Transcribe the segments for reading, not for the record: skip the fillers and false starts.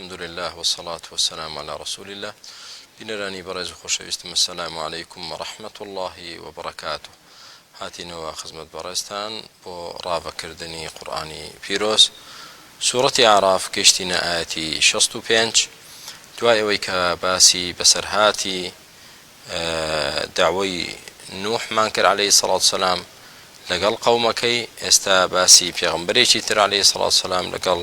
الحمد لله والصلاة والسلام على رسول الله. بنراني برز خوشويستم، السلام عليكم ورحمة الله وبركاته. هاتینەوە خزمەت بەڕێستان بۆ ڕاوەکردنی قورئانی پیرۆز سوورەتی ئاعراف گەیشتینە ئایەتی 65 دوای ئەوەی کە باسی بەسەرهاتی داوای نوحمان کرد عەلەیهی سەڵات وسەلام لەگەڵ قەومەکەی. ئێستا باسی پێغەمبەرێکی تر عەلەیهی سەڵات وسەلام لەگەڵ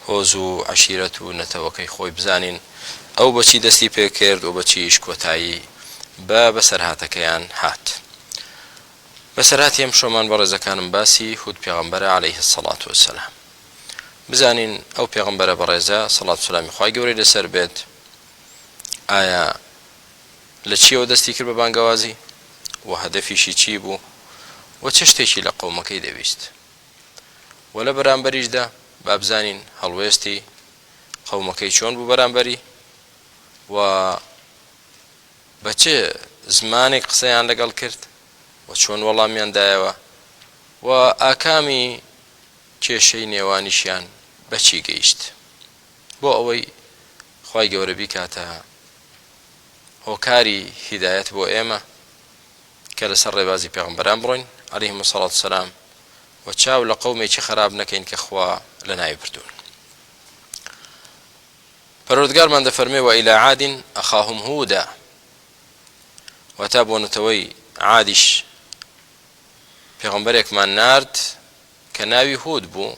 هۆز و عەشیرەت و نەتەوەکەی خۆی بزانین ئەو بەچی دەستی پێکرد و بەچیش کۆتایی بە بەسەرهاتەکەیان هات. بەسەرهاتی ئەم شۆمان بەڕێزەکانم باسی هود پێغەمبەرە عەلەیهی السەڵات وەسەلام. بزانین ئەو پێغەمبەرە بەڕێزە سەڵات و سەلامی خوای گەورەی لەسەر بێت ئایا لە چیەوە دەستی کرد بە بانگەوازی و هەدەفیشی چی بوو و چه شتێکی لە قەومەکەی دەویست و لە بەرامبەریشدا با بزانین هەڵوێستی قەومەکەی چۆن بوو بەرامبەری و بە چه زمانێک قسەیان لەگەڵ کرد و چۆن وەڵامیان دایەوە و ئاکامی کێشەی نێوانیشیان بەچی گەیشت بۆ ئەوەی خوای گەورە بیکاتە هۆکاری هیدایەت بۆ ئێمە کە لەسەر ڕێبازی پێغەمبەران بڕۆین عەلەیهیمۇ الصەڵاة وەسەلام و چاو لە قەومێکی خراپ نەکەین کە خوا لە ناوی بردوون. پەروەردگارمان دەفەرمێ وإلى عاد أخاهم هودا واتە بۆ نەتەوەی عادیش پێغەمبەرێکمان نارد کە ناوی هود بوو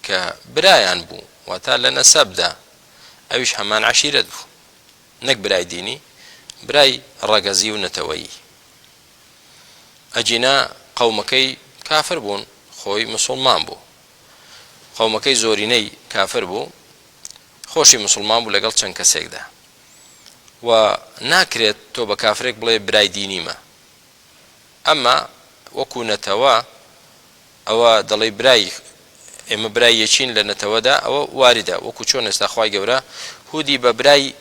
کە برایان بوو واتە لە نەسەبدا ئەویش هەمان عەشیرەت بوو نەک برای دینی برای ڕەگەزی و نەتەوەیی. ئەجینا قەومەکەی کافر بوون خۆی مسڵمان بوو قەومەکەی زۆرینەی کافر بوو خۆشی مسلمان بوو لەگەڵ چەند کەسێکدا و ناکرێت تۆ بە کافرێک بڵێ برای دینیمە ئەمما وەکو نەتەوە ئەوە دەڵێ برای ئێمە برای یەکین لە نەتەوەدا ئەوە واریدە وەکو چۆن ئێستا خوای گەورە هودی بە برای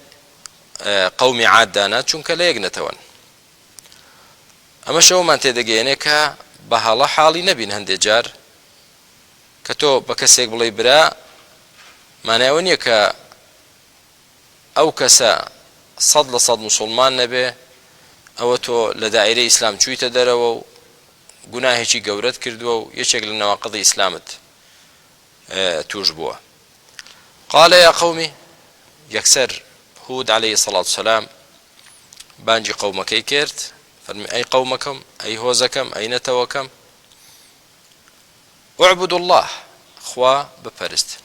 قەومی عاد دانا چونکە لە یەک نەتەوەن. ئەمە شەومان تێدەگەیەنێ کە بە هەڵە حاڵی نەبین هەندێک جار کە تۆ بە کەسێک بڵێ برا مانایەوە نییە کە ئەو کەسە 100% مسلمان نەبێ ئەوە تۆ لە دائیرەی ئیسلام چوویتە دەرەوە و گوناهێکی گەورەت کردووە و یەکێک لە نەواقیدی ئیسلامت توش بووە. قال يا قومي یەکسەر هود عەلەیهی السەڵات وسەلام بانجی قەومەکەی کرد فەرمی ئەی قەومەکەم ئەی هۆزەکەم ئەی نەتەوەکەم اعبدوا الله خوا بپەرستن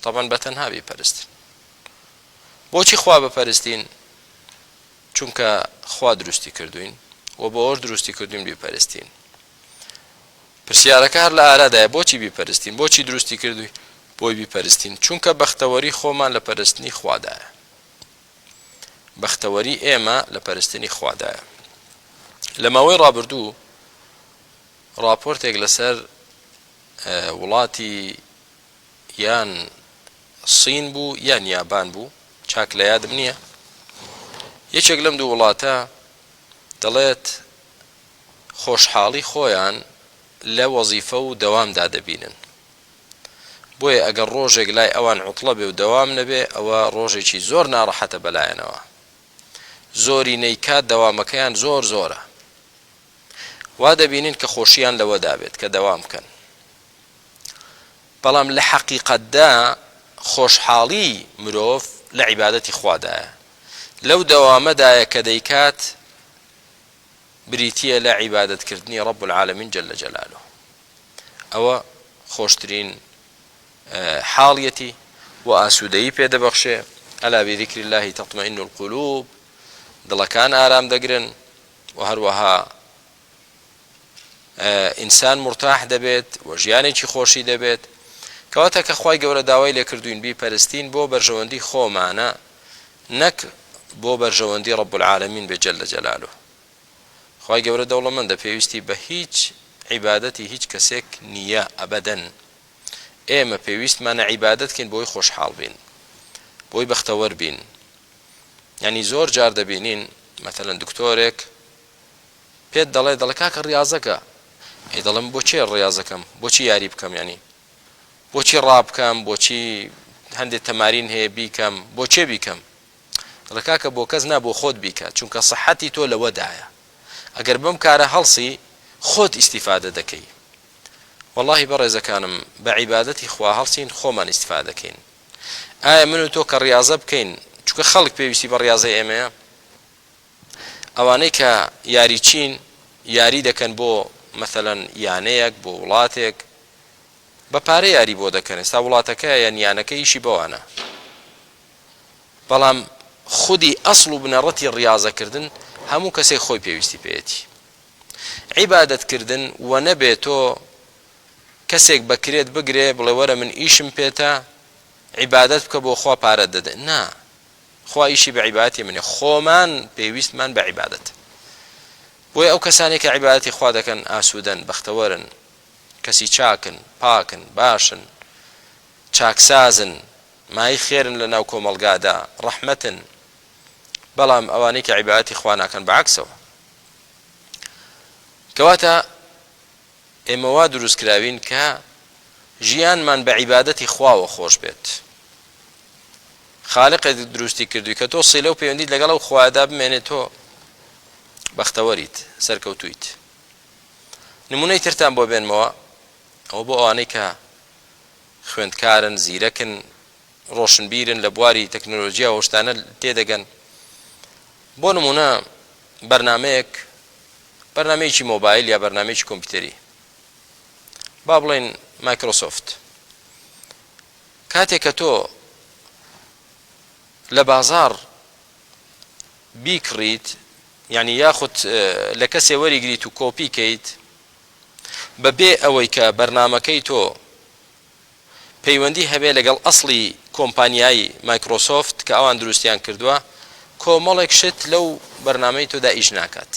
طبعا بەتەنها بیپەرستن. بۆچی خوا بپەرستین؟ چونکە خوا دروستی کردوین و بۆ ئەوەش دروستی کردوین بیپەرستین. پرسیارەکە هەر لە ئارادایە بۆچی بیپەرستین بۆچی دروستی کردووی بۆی بیپەرستین چونکە بەختەوەری خۆمان لە پەرستنی خوادایە بەختەوەری ئێمە لە پەرستنی خوادایە. لە ماوەی ڕابردوو راپۆرتێک لەسەر وڵاتی یان سین بوو یان یابان بوو چاک لە یادم نییە یەکێک لەم دوو وڵاتە دەڵێت خۆشحاڵی خۆیان لە وەزیفە و دەوامدا دەبینن بۆیە ئەگەر ڕۆژێک لای ئەوان عوتڵە بێ و دەوام نەبێ ئەوە ڕۆژێکی زۆر ناڕەحەتە بەلایەنەوە زۆری نەیکات دەوامەکەیان زۆر زۆرە وا دەبینین کە خۆشیان لەوەدا بێت کە دەوام بکەن. بەڵام لە حەقیقەتدا خۆشحاڵی مرۆڤ لە عیبادەتی خوادایە لەو دەوامەدایە کە دەیکات بریتیە لە عیبادەتکردنی ڕەب العالەمین جەلە جەلالوه. ئەوە خۆشترین حاڵیەتی و ئاسوودەیی پێدەبەخشێ ئەلا بذیکری الله تەطمئین القلوب دڵەکان ئارام دەگرن و هەروەها ئینسان مرتاح دەبێت و ژیانێکی خۆشی دەبێت کەواتە کە خوای گەورە داوای لێ کردوین بیپەرستین بۆ بەرژەوەندی خۆمانە نەک بۆ بەرژەوەندی ڕەب العالەمین بێ جەلە جەلالوه. خوای گەورە دەوڵەمەندە پێویستی بە هیچ عیبادەتی هیچ کەسێک نییە ئەبەدەن. ئێمە پێویستمانە عیبادەتکەین بۆی خۆشحاڵ بین بۆی بەختەوەر بین. یعنی زۆر جار دەبینین مەتەلەن دکتۆرێک پێت دەڵێ کاکە ڕیاضەکە ئەی دەڵێم بۆ چێ ڕیاضەکەم بۆچی یاری بکەم یعنی بۆچی ڕابکەم بۆچی هەندێک تەمارین هەیە بیکەم بۆ چێ بیکەم ڕکاکە بۆ کەس نا بۆ خۆت بیکە چونکە سەحەتی تۆ لەوەدایە ئەگەر بەم کارە هەڵسی خۆت ئیسیفادە دەکەی واللهی بەڕێزەکانم بە عیبادەتی خوا هەڵسین خۆمان ئیسیفادە دەکەین ئایا من و تۆ کە ڕیاضە بکەین چونکە خەڵک پێویستی بە ڕیاضەی ئێمەیە ئەوانەی کە یاری چین یاری دەکەن بۆ مەثەلەن یانەیەک بۆ وڵاتێک بە پارە یاری بۆ دەکەن ئێستا وڵاتەکە یان یانەکە ئیشی بەوانە بەڵام خودی ئەسڵ و بنەڕەتی ڕیاضەکردن هەموو کەسێک خۆی پێویستی پێێتی عیبادەتکردن و نەبێت تۆ کەسێک بەکرێت بگرێ بڵێ وەرە من ئیشم پێتە عیبادەت بکە بۆ خوا پارە دەدە نا خوا ئیشی بە عیبادەتی منێ خۆمان پێویستمان بە عیبادەت بۆیە ئەو کەسانێک کە عیبادەتی خوا دەکەن ئاسوودەن بەختەوەرن کەسی چاکن پاکن باشن چاکسازن مای خێرن لە ناو کۆمەڵگادا ڕەحمەتن بەڵام ئەوانەی کە عیبادەتی خوا ناکەن بەعکسەوە کەواتە ئێمە وا دروستکراوین کە ژیانمان بە عیبادەتی خواوە خۆش بێت خالقێک دروستی کردووی کە تۆ سیلە و پەیوەندیت لەگەڵ ئەو خوادا بمێنێت تۆ بەختەوەریت سەرکەوتویت نمونەی ترتان بۆ بێنمەوە ئەوە بۆ ئەوانەی کە خوێندکارن زیرەکن ڕۆشنبیرن لە بواری تەکنۆلۆژیا و شتانە تێدەگەن بۆ نمونە بەرنامەیەکی مۆبایل یا بەرنامەیەکی کۆمپیوتەری با بڵێن مایکرۆسۆفت کاتێک کە تۆ لە بازار بیکڕیت یعنی یاخود لە کەسێ وەریگریت و کۆپی کەیت بەبێ ئەوەی کە بەرنامەکەی تۆ پەیوەندی هەبێ لەگەڵ ئەسڵی کۆمپانیایی مایکرۆسۆفت کە ئەوان دروستیان کردووە کۆمەڵێک شت لەو بەرنامەی تۆدا ئیش ناکات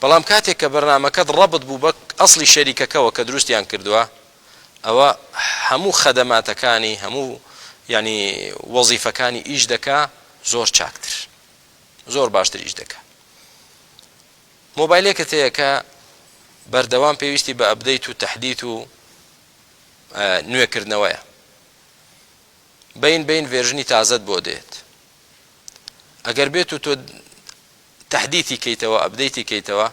بەڵام کاتێک کە بەرنامەکەت ڕەبط بوو بە ئەسڵی شەریکەکەەوە کە دروستیان کردووە ئەوە هەموو خەدەماتەکانی هەموو ینی وەزیفەکانی ئیش دەکا زۆر چاکتر زۆر باشتر ئیش دەکا مۆبایلێکت هەیە کە بەردەوام پێویستی بە ئەپدەیت و تەحدیث و نوێکردنەوەیە بین ڤێرژنی تازەت بۆ دێت ئەگەر بێت و تۆ تەحدیثی کەیتەوە ئەپدەیتی کەیتەوە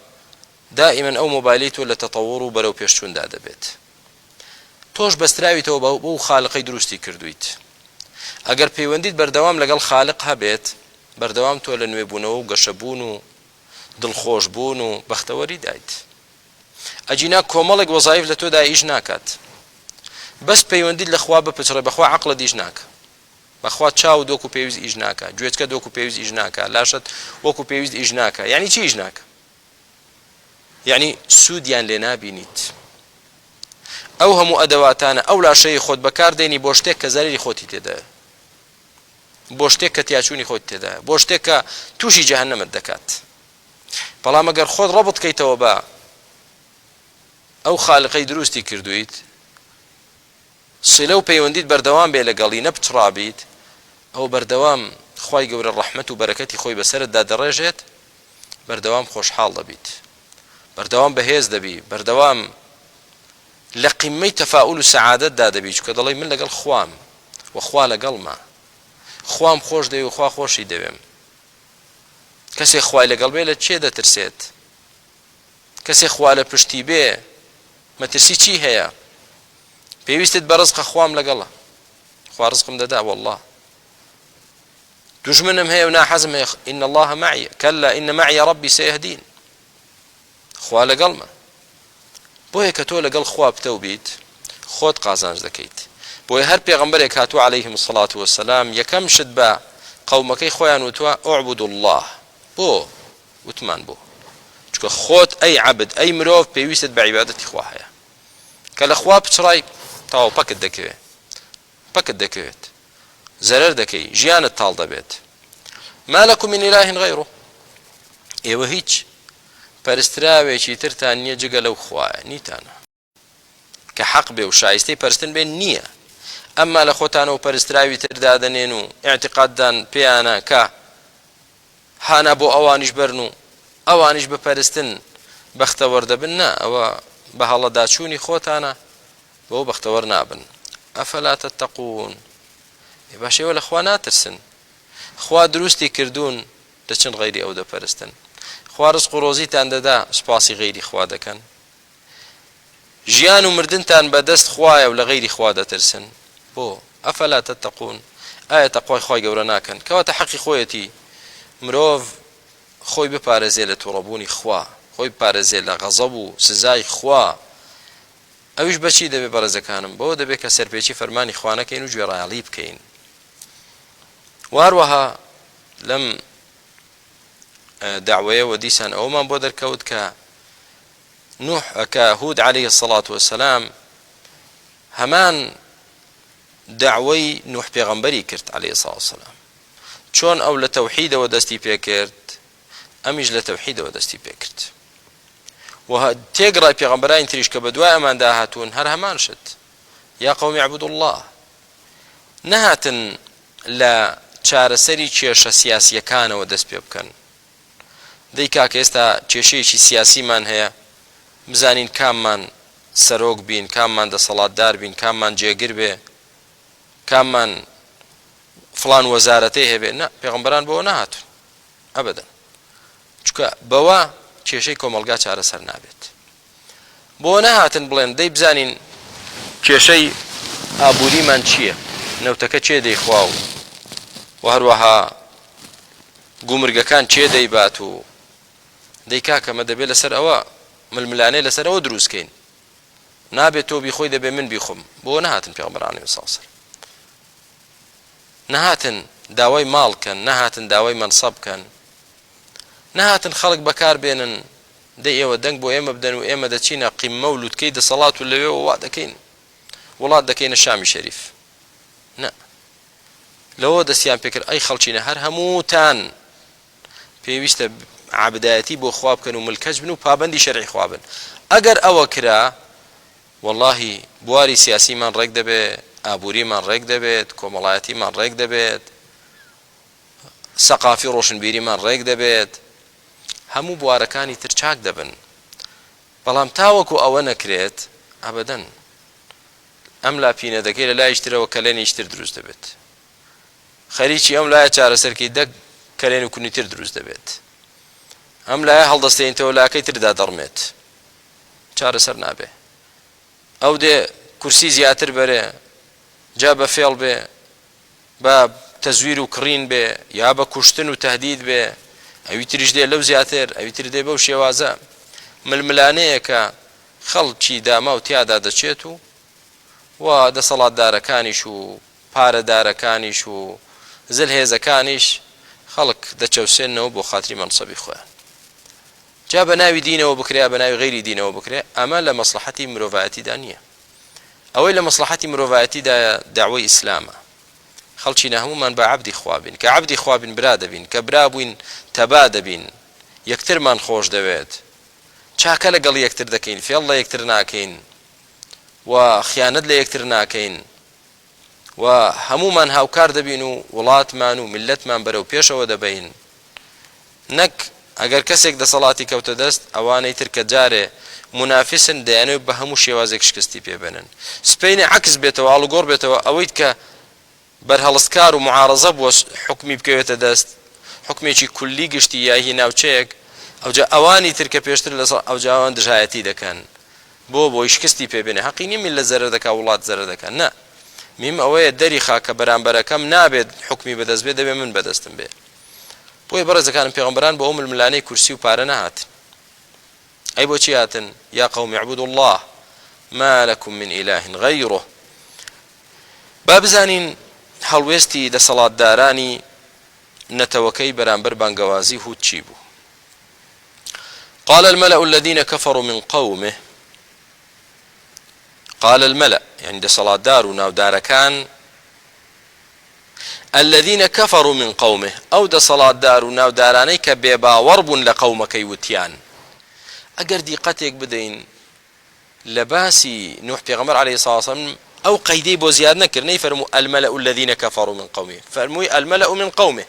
دائیمەن ئەو مۆبایلی تۆ لە تەتەوڕ و بەرەو پێشچووندا دەبێت تۆش بەستراویتەوە بۆ خالقەی دروستی کردویت ئەگەر پەیوەندیت بەردەوام لەگەڵ خالق هەبێت بەردەوام تۆ لە نوێبوونەوە و گەشەبوون و دڵخۆشبوون و بەختەوەری دایت ئەجینا کۆمەڵێک وەزایف لە تۆدا ئیش ناکات بەس پەیوەندیت لە خوا بپچڕێ بەخوا عەقڵت ئیش ناکە بەخوا چاو دۆک و پێویست ئیش ناکە گوێچکە دۆک و پێویست ئیش ناکە لاشت وەکو پێویست ئیش ناکە یعنی چی ئیش ناکە یعنی سوودیان لێ نابینیت ئەو هەموو ئەدەواتانە ئەو لاشەی خۆت بەکاردێنی بۆ شتێک کە زەرری خۆتی تێدایە بۆ شتێک کە تیاچوونی خۆت تێدایە بۆ شتێک کە تووشی جەهەنەمت دەکات بەڵام ئەگەر خۆت ڕەبط کەیتەوە بە ئەو خالقەی دروستی کردویت سیلە و پەیوەندیت بەردەوام بێ لەگەڵی نەپچڕابیت ئەو بەردەوام خوای گەورە ڕەحمەت و بەرەکەتی خۆی بەسەرتدا دەڕێژێت بەردەوام خۆشحاڵ دەبیت بەردەوام بەهێز دەبی بەردەوام لە قیمەی تەفاؤل و سەعادەتدا دەبی چونکە دەڵێی من لەگەڵ خوام و خوا لەگەڵما خوام خۆش دەوێ و خوا خۆشی دەوێم کەسێک خوای لەگەڵ بێ لە چێ دەترسێت کەسێک خوا لە پشتی بێ مەترسی چی هەیە پێویستت بە ڕزقە خوام لەگەڵە خوا ڕزقم دەدا والله دوژمنم هەیە و ناحەزم هەیە إن الله معي كلا إن معي ربي سيهدين خوا لەگەڵمە بۆیە کە تۆ لەگەڵ خوا بتەو بیت خۆت قازانج دەکەیت بۆیە هەر پێغەمبەرێک هاتووە عەلەیهیم الصلاة والسلام یەکەم شت بە قەومەکەی خۆیان وتووە اعبدوا الله بۆ وتمان بۆ چونکە خۆت ئەی عەبد ئەی مرۆڤ پێویستت بە عیبادەتی خوا هەیە کە لە خوا بچڕای تاو پەکت دەکەوێت زەرەر دەکەی ژیانت تاڵ دەبێت ما لەکم من إله غەیڕه ئێوە هیچ پەرستراوێکی ترتان نییە جگە لەو خوایە نیتانە کە حەق بێ و شایستەی پەرستن بێ نییە ئەمما لە خۆتانەوە پەرستراوی تردا دەنێن و ئیعتیقاددان پێیانە کە هانا بۆ ئەوانیش بەرن و ئەوانیش بپەرستن بەختەوەر دەبن نا ئەوە بە هەڵەداچوونی خۆتانە بۆ بەختەوەر نابن ئەفەلا تەتەقوون باشەوە لە خوا ناترسن خوا دروستی کردوون دەچن غەیری ئەو دەپەرستن خوا ڕزق و ڕۆزیتان دەدا سوپاسی غەیری خوا دەکەن ژیان و مردنتان بەدەست خوایە و لە غەیری خوا دەترسن بۆ ئەفەلا تەتەقوون ئایا تەقوای خی گەورە ناکەن کەواتە حەقی خۆیەتی مرۆڤ خۆی بپارێزێ لە تووڕەبوونی خوا خۆی بپارێزێ لە غەزەب و سزای خوا ئەویش بەچی دەبێ بەڕێزەکانم بۆ دەبێت کە سەرپێچی فەرمانی خوا نەکەین و گوێڕایەڵی بکەین واروەها لەم داوایەوە دیسان ئەومان بۆ دەرکەوت کە نوح کە هود عليه الصلاة والسلام هەمان داوای نوح پێغەمبەری کرد عليه الصلاة والسلام چۆن ئەو لە تەوحیدەوە دەستی پێ کرد ئەمیش لە تەوحیدەوە دەستی پێ کرد و تێگڕای پێغەمبەرانی تریش کە بە دوای ئەماندا هاتوون هەر هەمان شت یا قەومی اعبدوا الله نەهاتن لە چارەسەری کێشە سیاسیەکانەوە دەست پێ بکەن دەی کاکە ئێستا کێشەیەکی سیاسیمان هەیە بزانین کاممان سەرۆک بین کاممان دەسەڵاتدار بین کاممان جێگر بێ کاممان فڵان وەزارەتەی هەبێ نە پێغەمبەران بەوە نەهاتون ئەبەدەن چونکە بەوە کێشەی کۆمەلگا چارەسەر نابێت بۆ نەهاتن بڵێن دەی بزانین کێشەی ئابووریمان چییە نەوتەکە چێ دەیخوا و هەروەها گومرگەکان چێ دەیبات و دەی کاکەمە دەبێت لەسەر ئەوە ململانەی لەسەر ئەوە دروستکەین نابێت تۆ بیخۆی دەبێ من بیخۆم بۆ نەهاتن پێغەمبەرانی ساسر نەهاتن داوای ماڵکەن نەهاتن داوای مەنسەب بکەن نەهاتن خەڵک بەکار بێنن دەی ئێوە دەنگ بۆ ئێمە بدەن و ئێمە دەچینە قیممە و لوتکەی دەسەڵات و لەوێ وا دەکەین وڵات دەکەینە شامی شەریف نە لەوە دەستیان پێکرد ئەی خەڵچینە هەر هەمووتان پێویستە عابدایەتی بۆ خوا بکەن و ملکەج بن و پابەندی شەرعی خوا بن ئەگەر ئەوە کرا واللهی بواری سیاسیمان ڕێک دەبێت ئابووریمان ڕێک دەبێت کۆمەڵایەتیمان ڕێک دەبێت سەقافی ڕۆشنبیریمان ڕێک دەبێت هەموو بوارەکانی تر چاک دەبن بەڵام تاوەکو ئەوە نەکرێت ئەبەدەن ئەم لاپینە دەکەی لە لای شترەوە کەلێنی شتر دروست دەبێت خەریکی ئەم لایە چارەسەرکەی دەک کەلێن و کونی تر دروست دەبێت ئەم لایە هەڵدەستێنیتەوە لاکەی تردا دەڕمێت چارەسەر نابێ ئەو دێ کورسی زیاتر بەرێ جا بە فێڵ بێ بە تەزویر و کڕین بێ یا بە کوشتن و تهدید بێ ئەوی تریش دێ لەو زیاتر ئەوی تر دێ بەو شێوازە ململانەیە کە خەڵکی داما و تیادا دەچێت و دەسەڵاتدارەکانیش و پارەدارەکانیش و زلهێزەکانیش خەڵک دەچەوسێنەوە بۆ خاتری مەنسەبی خۆیان جا بە ناوی دینەوە بکرێ بە ناوی غەیری دینەوە بکرێ ئەمە لە مەسلحەتی مرۆڤایەتیدا نییە ئەوەی لە مەسلحەتی مرۆڤایەتیدا داوای ئیسلامە خەڵکی هەمومان بە عەبدی خوا بین کە عەبدی خوا بین برا دەبین کە برا بووین تەبا دەبین یەکترمان خۆش دەوێت چاکە لەگەڵ یەکتر دەکەین فێڵ لە یەکتر ناکەین و خیانەت لە یەکتر ناکەین و هەمومان هاوکار دەبین و وڵاتمان و میلەتمان بەرەو پێشەوە دەبین نەک ئەگەر کەسێک دەسەڵاتی کەوتە دەست ئەوانەی تر کە جارێ منافسن دەیانێت بە هەموو شێوازێک شکستی پێبێنن سپەینە عەکس بێتەوە ئاڵوگۆڕ بێتەوە ئەوەی کە بەرهەڵستکار و معارەزە بۆ حکمی بکەوێتە دەست حکمێکی کولی گشتی یاهی ناوچەیەک ئەوجا ئەوانی تر کە پێشتر لەسەر ئەوجا ئەوان دژایەتی دەکەن بۆی شکستی پێبێنێ حەقی نیە میلەت زەرەر دەکا وڵات زەرەر دەکەن نە میم ئەوەیە دەری خاکە بەرامبەرەکەم نابێت حکمی بەدەست بێ دەبێ من بەدەستم بێ بۆی بەڕێزەکانم پێغەمبەران بە ئەو ململانەی کورسی و پارە نەهاتن ئەی بۆچی هاتن یا قەومی اعبدوا الله ما لكم من إله غيره با بزانین هەڵوێستی دەسەڵاتدارانی نەتەوەکەی بەرامبەر بانگەوازی هود چی بوو قال الملأ الذين كفروا من قومه قال الملأ يعني دەسەڵاتدار و ناودارەکان الذين كفروا من قومه أو دەسەڵاتدار و ناودارانەی کە بێباوەڕ بوون لە قەومەکەی وتیان ئەگەر دیقەتێک بدەین لە باسی نوح پێغەمبەر عليه الصلاة والسلام أو قيدي بو زياد نكر فرموا الملأ الذين كفروا من قومه فرموا الملأ من قومه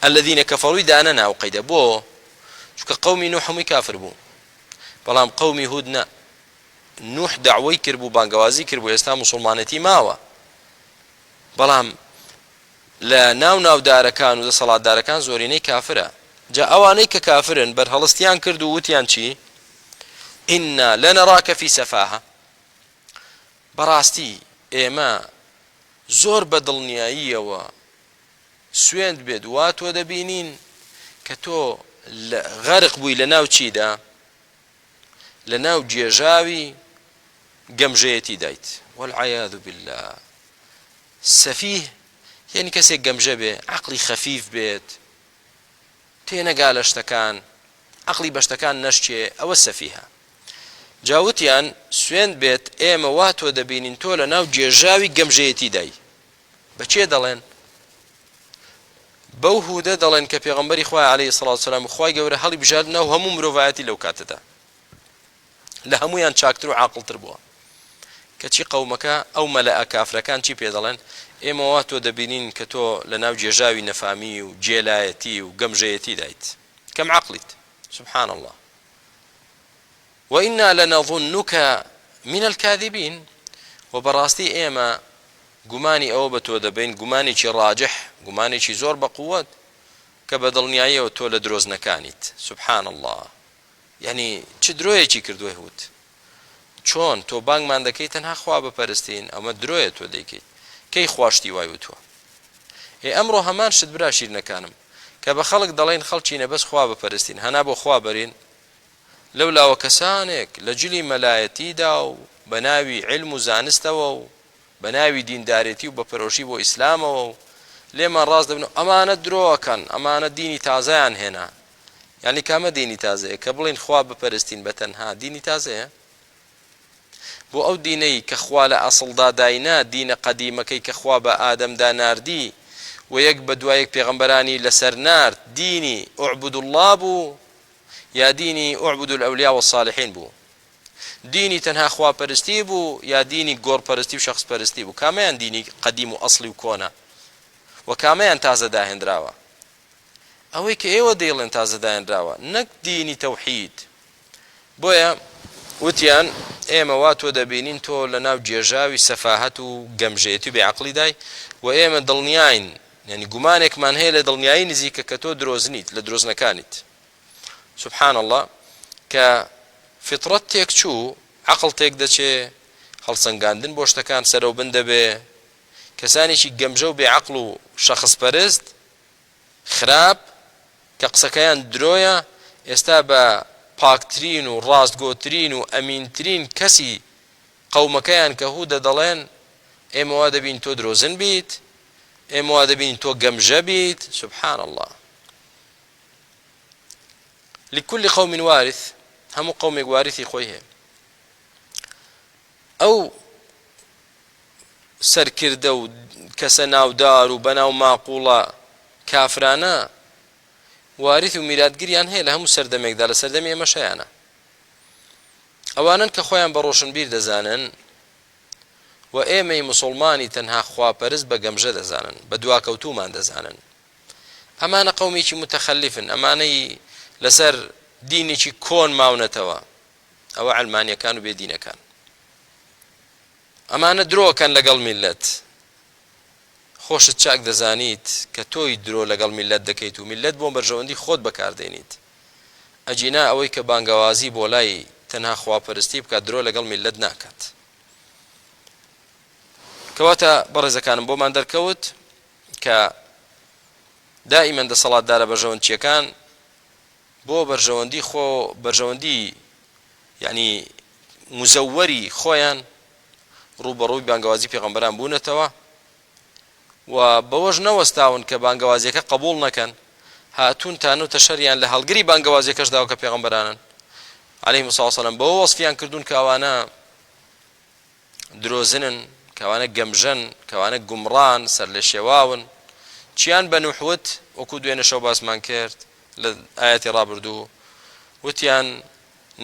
الذين كفروا داننا أو قيد بو شو قومي نوح مي كافر بو بلام قومي هودنا نوح دعوەی کرد بوو بانگەوازی کرد بوو ئێستا موسڵمانەتی ماوە بەڵام لە ناودارەکان و دەسەڵاتدارەکان زۆرینەی کافرە جا ئەوانەی کە کافرن بەرهەڵستیان کرد و وتیان چی ئینا لەنەڕاکە فی سەفاهە بەڕاستی ئێمە زۆر بە دڵنیاییەوە سوێند بێت وا تۆ دەبینین کە تۆ غەرق بووی لە ناو چیدا لە ناو جێژاوی گەمژەیەتی دایت والعیاذ بالله سەفیه یعنی کەسێک گەمژە بێ عەقڵی خەفیف بێت تێنەگا لە شتەکان عەقڵی بە شتەکان نەشچێ ئەوە سەفیهە جاوتیان سوێند بێت ئێمە وا تۆ دەبینین تۆ لە ناو جێژاوی گەمژەیەتی دای بەچێ دەڵێن بەو هودە دەڵێن کە پێغەمبەری خوای عەلەیهی سەڵاتو وەسەلام خوای گەورە هەڵی بژاردنەوە ناو هەموو مرۆڤایەتی لەو کاتەدا لە هەمویان چاکتر و عاقڵتر بووە کەچی قەومەکە ئەو مەلەئە کافرەکان چی پێ دەڵێن ئێمە وا تۆ دەبینین کە تۆ لە ناو جێژاوی نەفامی و جێلایەتی و گەمژەیەتی دایت کەم عەقڵیت سبحان الله وإنا لنظنك من الكاذبين وبراستي ئێمە گومانی ئەوە بە تۆ دەبین گومانێکی ڕاجح گومانێکی زۆر بە قووەت کە بە دڵنیاییەوە تۆ لە درۆزنەکانیت سبحان الله یعنی چ درۆیەکی کردووە هود چۆن تۆ بانگمان دەکەی تەنها خوا بپەرستین ئەمە درۆیە تۆ دەیکەیت کەی خواشتی وای وتووە ئەمڕۆ هەمان شت برا شیرنەکانم کە بە خەڵک دەڵێن خەڵچینە بەس خوا بپەرستین هەنا بۆ خوا بەرین لەولاوە کەسانێک لە جلی مەلایەتیدا و بە ناوی علم و زانستەوە و بە ناوی دیندارێتی و بەپەرۆشی بۆ ئیسلامەوە و لێمان ڕاست دەبن ئەمانە درۆکەن ئەمانە دینی تازەیان هێنا یعنی کامە دینی تازەیە کە بڵین خوا بپەرستین بە تەنها دینی تازەیە بۆ ئەو دینەی کە خوا لە ئەسڵدا داینا دینە قەدیمەکەی کە خوا بە ئادەمدا ناردی و یەک بە دوای یەک پێغەمبەرانی لەسەر نارد دینی ئوعبدوا الله بوو یا دینی ئوعبدوا الأولياء والصالحین بوو دینی تەنها خواپەرستی بوو یا دینی گۆڕپەرستی و شەخصپەرستی بوو کامیان دینی قەدیم و ئەسڵی و کۆنە و کامیان تازە داهێنراوە ئەوەی کە ئێوە دەیڵێن تازە داهێنراوە نەک دینی تەوحید بۆیە وتیان ئێمە وا تۆ دەبینین تۆ لە ناو جێژاوی سەفاهەت و گەمژەیەتی و بێعەقڵی دای و ئێمە دڵنیاین یعنی گومانێکمان هەیە لە دڵنیایی نزیکە کە تۆ درۆزنیت لە درۆزنەکانیت سبحان الله کە فطرەت تێک چوو عەقڵ تێک دەچێ هەڵسەنگاندن بۆ شتەکان سەرەو بن دەبێ کەسانێکی گەمژە و بێعەقڵ و شەخصپەرست خراپ کە قسەکەیان درۆیە ئێستا بە پاکترین و ڕاستگۆترین و ئەمینترین کەسی قەومەکەیان کە هودە دەڵێن ئێمە وا دەبین تۆ درۆزن بیت ئێمە وا دەبین تۆ گەمژە بیت سبحان الله لكل قوم وارث هەموو قەومێک وارثی خۆی هەیە ئەو سەرکردە و کەسە ناودار و بەناو ماقوڵە کافرانە وارث و میراتگریان هەیە لە هەموو سەردەمێکدا لە سەردەمی ئێمەشەیانە ئەوانن کە خۆیان بە ڕۆشنبیر دەزانن و ئێمەی مسڵمانی تەنها خواپەرست بە گەمژە دەزانن بە دواکەوتومان دەزانن ئەمانە قەومێکی متەخەلیفن ئەمانەی لەسەر دینێکی کۆن ماونەتەوە ئەوە عەلمانیەکان و بێدینەکان ئەمانە درۆکەن لەگەڵ میلەت خۆشت چاک دەزانیت کە تۆی درۆ لەگەڵ میلەت دەکەیت و میلەت بۆ بەرژەوەندی خۆت بەکاردێنیت ئەجینا ئەوەی کە بانگەوازی بۆ لای تەنها خواپەرستی بکات درۆ لەگەڵ میلەت ناکات کەواتە بەڕێزەکانم بۆمان دەرکەوت کە دائیمەن دەسەڵاتدارە بەرژەوەندچیەکان بۆ بەرژەوەندی یعنی مزەوەری خۆیان ڕوبەڕووی بانگەوازی پێغەمبەران بوونەتەوە و بەوەش نەوەستاون کە بانگەوازیەکە قبول نەکەن هاتوون تانوتە شەریان لە هەڵگری بانگەوازیەکەشداوە کە پێغەمبەرانن عەلەیهیمو سەڵاتو وەسەلام بەوە وەسفیان کردوون کە ئەوانە درۆزنن کەوانە گەمژەن کەوانە گومڕان سەر لە شێواون چیان بە نوحوت وەکو دوێنە شەو باسمان کرد لە ئاەتی ڕابردوو وتیان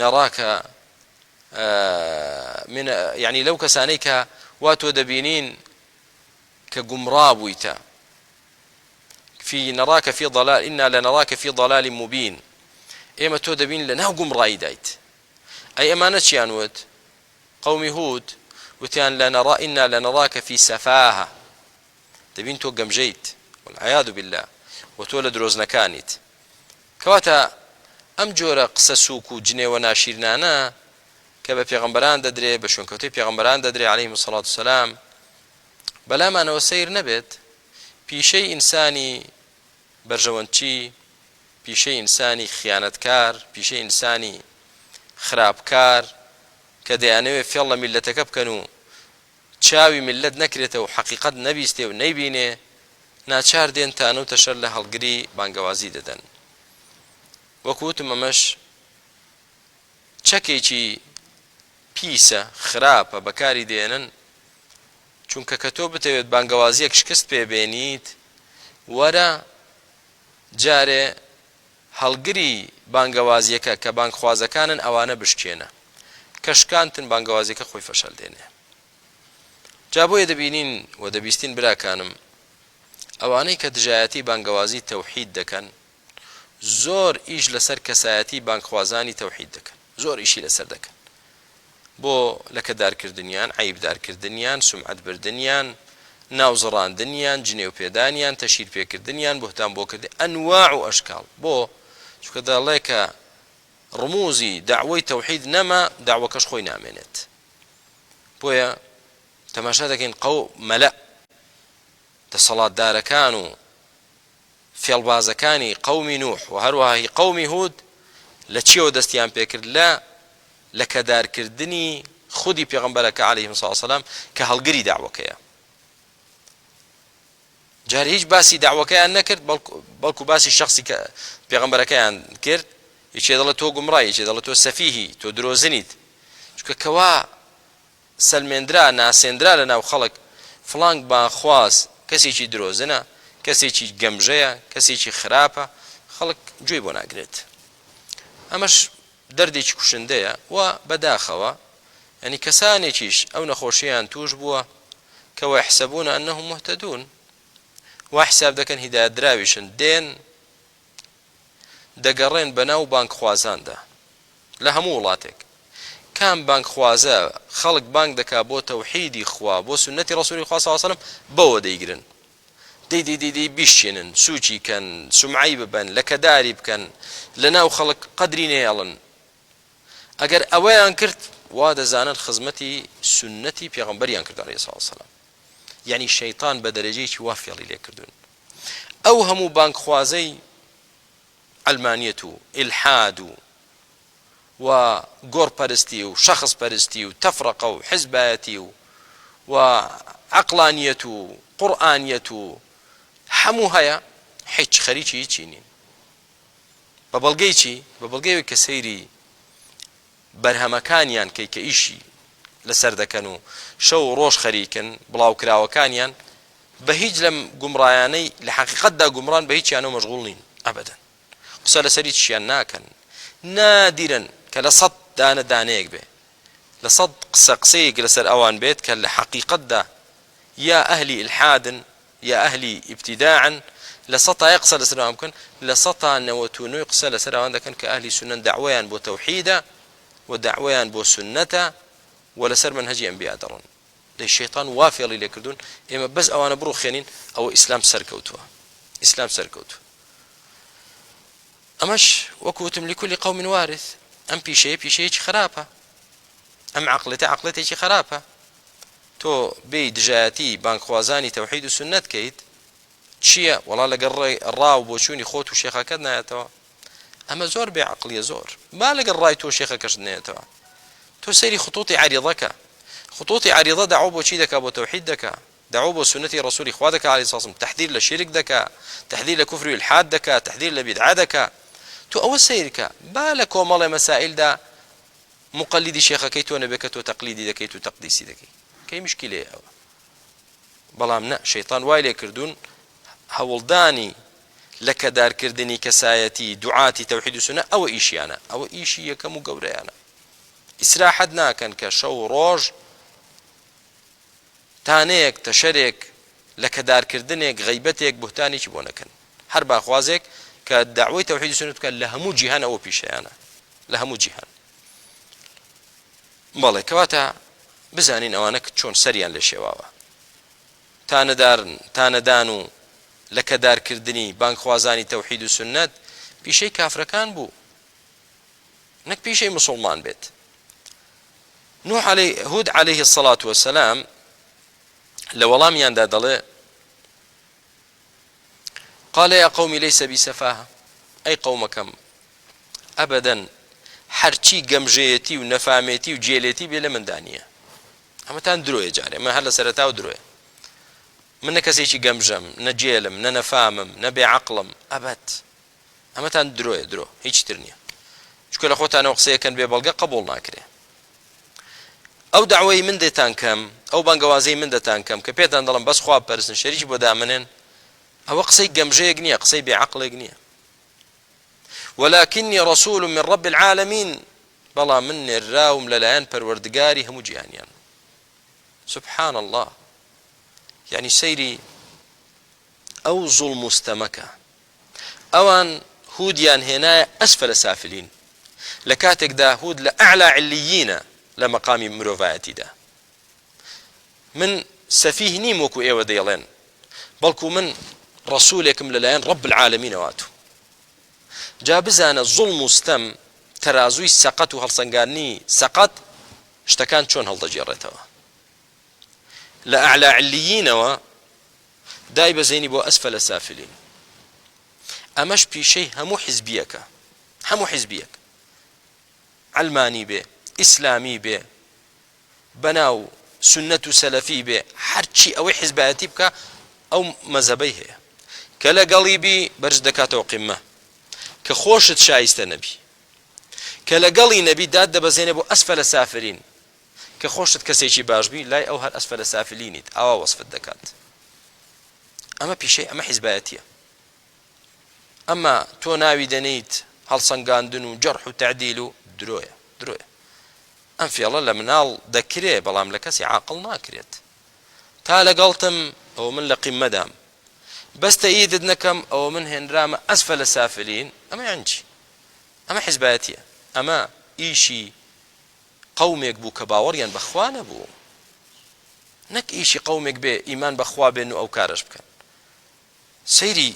نەڕاکە یعنی لەو کەسانەی کە وا تۆ دەبینین کە گومڕا بوویتە نەڕاکە فی ضەلال ئینا لەنەڕاکە فی ضەلال مبین ئێمە تۆ دەبین لە ناو گومڕایی دایت ئەی ئەمانە چیان وت قەومی هود وتیان ئینا لەنەڕاکە فی سەفاهە، دەبین تۆ گەمژەیت والعیاذ بالله و تۆ لە درۆزنەکانیت. کەواتە ئەم جۆرە قسە سووک و جنێوە ناشیرنانە کە بە پێغەمبەران دەدرێت، بە شوێنکەوتەی پێغەمبەران دەدرێت عەلەیهیمۇ الصەڵاة وەسەلام، بەلامانەوە سەیر نەبێت پیشەی ئینسانی بەرژەوەندچی، پیشەی ئینسانی خیانەتکار، پیشەی ئینسانی خراپکار کە دەیانەوێت فێڵ لە میلەتەکە بکەن و چاوی میلەت نەکرێتەوە و حەقیقەت نەبیستێ و نەیبینێ، ناچار دێن تانە و تەشەر لە هەڵگری بانگەوازی دەدەن. وەکوتم ئەمەش چەکێکی پیسە خراپە بەکاری دێنن، چونکە کە تۆ بتەوێت بانگەوازیەک شکست پێبێنیت، وەرە جارێ هەڵگری بانگەوازیەکە کە بانگخوازەکانن ئەوانە بشکێنە، کە شکانتن بانگەوازیەکە خۆی فەشەل دێنێ. جا بۆیە دەبینین و دەبیستین براکانم ئەوانەی کە دژایەتی بانگەوازی تەوحید دەکەن زۆر ئیش لەسەر کەسایەتی بانگخوازانی تەوحید دەکەن، زۆر ئیشی لەسەر دەکەن، بۆ لەکەدارکردنیان، عیبدارکردنیان، سومعەت بردنیان، ناوزڕاندنیان، جنێو پێدانیان، تەشیر پێکردنیان، بۆتان بۆکردن، ئەنواع و ئەشکاڵ. بۆ چونکە دەڵێ کە ڕموزی داوای تەوحید نەما، داوەکەش خۆی نامێنێت. بۆیە تەماشا دەکەین مەلە دەسەڵاتدارەکان و فێڵبازەکانی قەومی نوح و هەروەها قەومی هود لە چیەوە دەستیان پێکرد؟ لە کەدارکردنی خودی پێغەمبەرەکە عەلەیهی الصەڵاة وەسەلام کە هەڵگری داوەکەیە. جارێ هیچ باسی داوەکەیان نەکرد، بەڵکو باسی شخصی کە پێغەمبەرەکەیان کرد. یەکێ دەڵێت تۆ گومڕای، یەکێ دەڵێت تۆ سەفیهی، تۆ درۆزنیت، چونکە کەوا سەلمێنرا ناسێنرا لە ناو خەڵک فڵانگ بانخواز کەسێکی درۆزنە، کەسێکی گەمژەیە، کەسێکی خراپە، خەڵک گوێی بۆ ناگرێت. ئەمەش دەردێکی کوشندەیە و بەداخەوە ینی کەسانێکیش ئەو نەخۆشییان توش بووە کە وەیحسەبوونە ئەنەهم مهتەدون، وا حساب دەکەن هیدایەت دراویشن، دێن دەگەڕێن بەناو بانگخوازاندا لە هەموو وڵاتێک. کام بانگخوازە خەڵک بانگ دەکا بۆ تەوحیدی خوا، بۆ سنەتی ڕەسوولی خوا صلی الله علیه و سلم، بەوە دەیگرن، دەی بیشێنن، سوچی کەن، سومعی ببەن، لەکەداری بکەن، لە ناو خەڵک قەدری نێڵن. ئەگەر ئەوەیان کرد وا دەزانن خزمەتی سنەتی پێغەمبەریان کرد عەلەیهی الصەڵاة وەسەلام. یعنی شەیطان بە دەرەجەیەکی وا فێڵی لێکردوون. ئەو هەموو بانگخوازەی علمانیەت و ئیلحاد و گۆڕپەرستی و شەخص پەرستی و تەفرەقە و حیزبایەتی و عەقلانیەت و قورئانیەت و هەموو هەیە، هیچ خەریکی هیچی نین. بە بەڵگەی چی؟ بە بەڵگەی کە سەیری بەرهەمەکانیان کە ئیشی لەسەر دەکەن و شەو و ڕۆژ خەریکن، بڵاوکراوەکانیان بە هیچ لەم گومڕایانەی لە حەقیقەتدا گومڕان بە هیچیانەوە مەشغوڵ نین ئەبەدەن، قسە لەسەری چیان ناکەن. نادیرن کە لە 100 دانە دانەیەک بێ، لە 100 قسەیەک لەسەر ئەوان بێت کە لە حەقیقەتدا یا ئەهلی ئیلحادن یا ئەهلی ئیبتیداعن، لە 100 قسە لەسەر ئەوان بکەن، لە 199 قسە لەسەر ئەوان دەکەن کە ئەهلی سنەن دعوەیان بۆ تەوحیدە و دعوەیان بۆ سنەتە و لەسەر منهەجی ئەنبیا دەڕۆن. دەی شەیطان وا فێڵی لێکردوون ئێمە بەس ئەوانە بڕوخێنین ئەوە ئیسلام سەرکەوتووە، ئیسلام سەرکەوتووە. ئەمەش وەکوتم لكل قوم وارث، ئەم پیشەیەکی خراپە، ئەم عەقڵەتێکی خراپە. تۆ بێ دژایەتی بانگخوازانی تەوحید و سنەت کەیت، چییە؟ وەڵا لەگەڵ ڕاو بۆچوونی خۆت و شێخەکەت نایەتەوە. ئەمە زۆر بێ عەقڵیە، زۆر با لەگەڵ ڕای تۆ شێخەکەشت نێتەوە. تۆ سەیری خطوطی عەریضەکە، خطوطی عەریضە داعوە بۆ چی دەکا؟ بۆ تەوحید دەکا، داعوە بۆ سنەتی ڕەسوولی خوا دەکا عەلەیهی الصەڵاة وەسەلام، تەحذیر لە شیرک دەکا، تەحذیر لە کوفر و ئیلحاد دەکا، تەحذیر لە بیدعە دەکا. تۆ ئەوە سەیرکە، با لە کۆمەڵێ مەسائلدا مقلدی شێخەکەی تۆ نەبێت کە تۆ تەقلیدی دەکەیت و تەقدیسی دەکەیت، کەی مشکلەیە ئەوە. بەڵام نە، شەیطان وای لێ کردوون هەوڵدانی لە کەدارکردنی کەسایەتی دوعاتی تەوحید و سنە ئەوە ئیشیانە، ئەوە ئیشی یەکەم و گەورەیانە. ئیسراحەت ناکەن کە شەو و ڕۆژ تانەیەک تەشەرێک لە کەدارکردنێک غەیبەتێک بوهتانێکی بۆ نەکەن. هەر باخوازێک کە دعوەی تەوحید و سنەت بکات لە هەموو جیهان ئەوە پیشەیانە، لە هەموو جیهان. بەڵێ کەواتە بزانین ئەوانە چۆن سەریان لێ شێواوە تانەدان و لە کەدارکردنی بانگخوازانی تەوحید و سنەت پیشەی کافرەکان بوو نەک پیشەی مسلمان بێت هود عليه الصلاة والسلام لە وەڵامیاندا دەڵێ قال يا قوم ليس بسفاهة أي قومكم أبدا هەرچی گەمژەیەتی و نەفامێتی و جێلێتی بێ لە مندانیە ئەمەتان درۆیە جارێ ئەمە هەر لە سەرەتاو درۆیە من نە کەسێکی گەمژەم نە جێلم نە نەفامم نە بێعەقڵم ئەبەت ئەمەتان درۆ هیچ تر نییە چونکە لە خۆتانەوە قسەیەکەن بێ بەڵگە قبول ناکرێ ئەو داوای من دێتان کەم ئەو بانگەوازەی من دەتان کەم کە پێتان دەڵم بەس خوا پەرستن شەریکی بۆ دامنێن ئەوە قسەی گەمژەیەک نییە قسەی بێعەقڵێک نییە ولكني رسول من رب العالمين بەڵام من نێراوم لەلایەن پەروەردگاری هەموو جیهانیان سبحان الله يعني سەیری ئەو زوڵم و ستەمەکە ئەوان هودیان هێنایە ئەسفەلە سافلین لە کاتێکدا هود لە ئەعلا علیینە لە مەقامی مرۆڤایەتیدا من سەفیه نیم وەکو ئێوە دەیڵێن بەڵکو من ڕەسوولێکم لەلایەن رب العالمین ئەواتوو جا بزانە زوڵم و ستەم تەرازووی سەقەت و هەڵسەنگاندنی سەقەت شتەکان چۆن هەڵدەجێڕێتەوە لە ئەعلا علیینەوە دای بەزێنی بۆ ئەسفەلە سافلین ئەمەش پیشەی هەموو حیزبیەک علمانی بێ ئیسلامی بێ بەناو سنەت و سەلەفی بێ هەرچی ئەوەی حیزبایەتی بکە ئەو مەزەبەی هەیە کە لەگەڵی بی بەرز دەکاتەوە قیممە کە خۆشت شایستە نەبی کە لەگەڵی نەبی داد دەبەزێنێ بۆ ئەسفەلە سافلین کە خۆشت کەسێکی باشبی لای ئەو هەر ئەسفەلە سافلینیت ئاوا وەسفت دەکات ئەمە پیشەی ئەمە حیزبایەتیە ئەمە تۆ ناوی دەنیت هەڵسەنگاندن و جەرح و تعدیل و درۆیە ئەم فێڵە لە مناڵ دەکرێ بەڵام لە کەسی عاقڵ ناکرێت تا لەگەڵتم ئەوە من لە قیممەدام بەستە ئیدت نەکەم ئەوە من هێنرامە ئەسفەلە سافلین ئەمە یانچی ئەمە حیزبایەتیە ئەمە ئیشی قومێک بوو کە باوەڕیان بەخوا نەبوو نەک ئیشی قومێک بێ ئیمان بەخوا بێن و ئەو کارش بکەن سەیری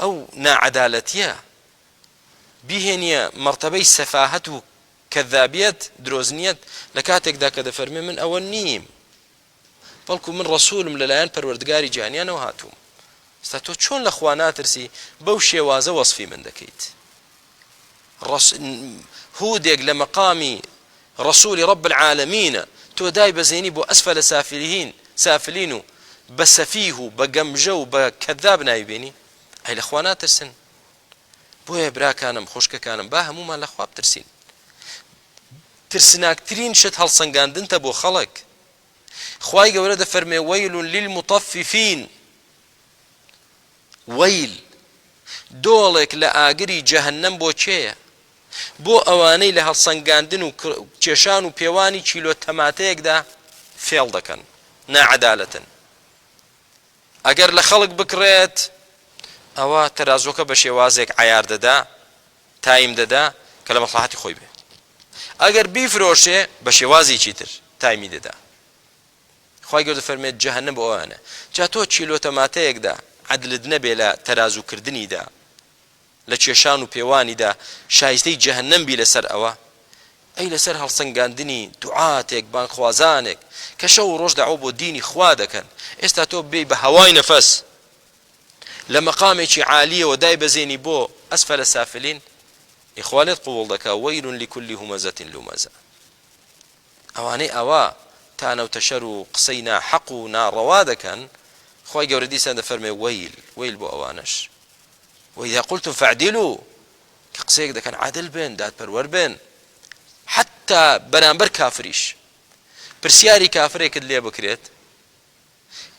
ئەو ناعەدالەتیە بیهێنیە مەرتەبەی سەفاهەت و کەذابیەت درۆزنیەت لە کاتێکدا کە دەفەرمێ من ئەوە نیم بەڵکو من ڕەسوولم لەلایەن پەروەردگاری جیهانیانەوە هاتووم ستا تۆ چۆن لە خوا ناترسی بەو شێوازە وەسفی من دەکەیت هودێک لە مەقامی ڕەسوولی رب العالمینە تۆ دای بەزێنی بۆ ئەسفەلە سافلین و بە سەفیه و بە گەمژە و بە کەذاب ناویبێنی ئەی لە خوا ناترسن بۆیە براکانم خۆشکەکانم با هەمومان لە خوا بترسین ترسناکترین شت هەڵسەنگاندنتە بۆ خەڵک خوای گەورە دەفەرمێ وەیل للمطەففین وەیل دۆڵێک لە ئاگری جەهەنەم بۆ چێیە بۆ ئەوانەی لە هەڵسەنگاندن و کێشان و پێوانی چیلۆ تەماتەیەکدا فێڵ دەکەن ناعەدالەتن ئەگەر لە خەڵک بکڕێت ئەوە تەرازۆکە بە شێوازێک عیار دەدا تایم دەدا کە لە مەسلحەتی خۆی بێ ئەگەر بیفرۆشێ بە شێوازێکی تر تایمی دەدا خوای گەورە دەفەرمێت جەهەنەم بۆ ئەوانە جا تۆ چیلۆ تەماتەیەکدا عەدلت نەبێ لە تەرازوکردنیدا لە کێشان و پێوانیدا شایستەی جەهەنەم بی لەسەر ئەوە ئەی لەسەر هەڵسەنگاندنی دوعاتێک بانگخوازانێک کە شەو و ڕۆژ داعوە بۆ دینی خوا دەکەن ئێستا تۆ بێی بە هەوای نەفەس لە مەقامێکی عالیەوە دای بەزێنی بۆ ئەسفەلە سافلین ئیخوالێت قوڵ دەکا وەیل لكل همەزەة لومەزە ئەوانەی ئەوە تانەوتە شەر و قسەی ناحەق و ناڕەوا دەکەن خوای گەورە دیسان دەفەرمێ وەیل بۆ ئەوانش وإذا قلتم فاعدلوا کە قسەیەک دەکەن عادل بێن دادپەروەر بێن حتا بەرامبەر کافریش پرسیاری کافرێکت لێ بکرێت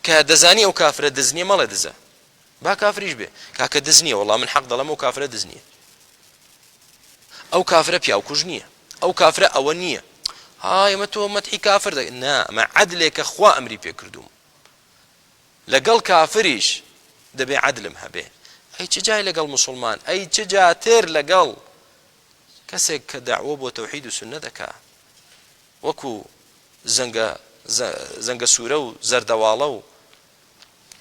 کە دەزانی ئەو کافرە دزنیە مەڵێ دزە با کافریش بێ کاکە دزنیە وەڵام من حەق دەڵێم ئەو کافرە دزنیە ئەو کافرە پیاوکوژ نییە ئەو کافرە ئەوە نییە های ئەمە تۆ مەدحی کافر دەکەی نا ئەمە عەدلێکە خوا ئەمری پێ کردووم لەگەڵ کافریش دەبێ عەدلم هەبێ ئەی چ جای لەگەڵ موسڵمان ئەی چ جاتر لەگەڵ کەسێک کە داعوە بۆ تەوحید و سنە دەکا وەکو زەنگە سوورە و زەردەواڵە و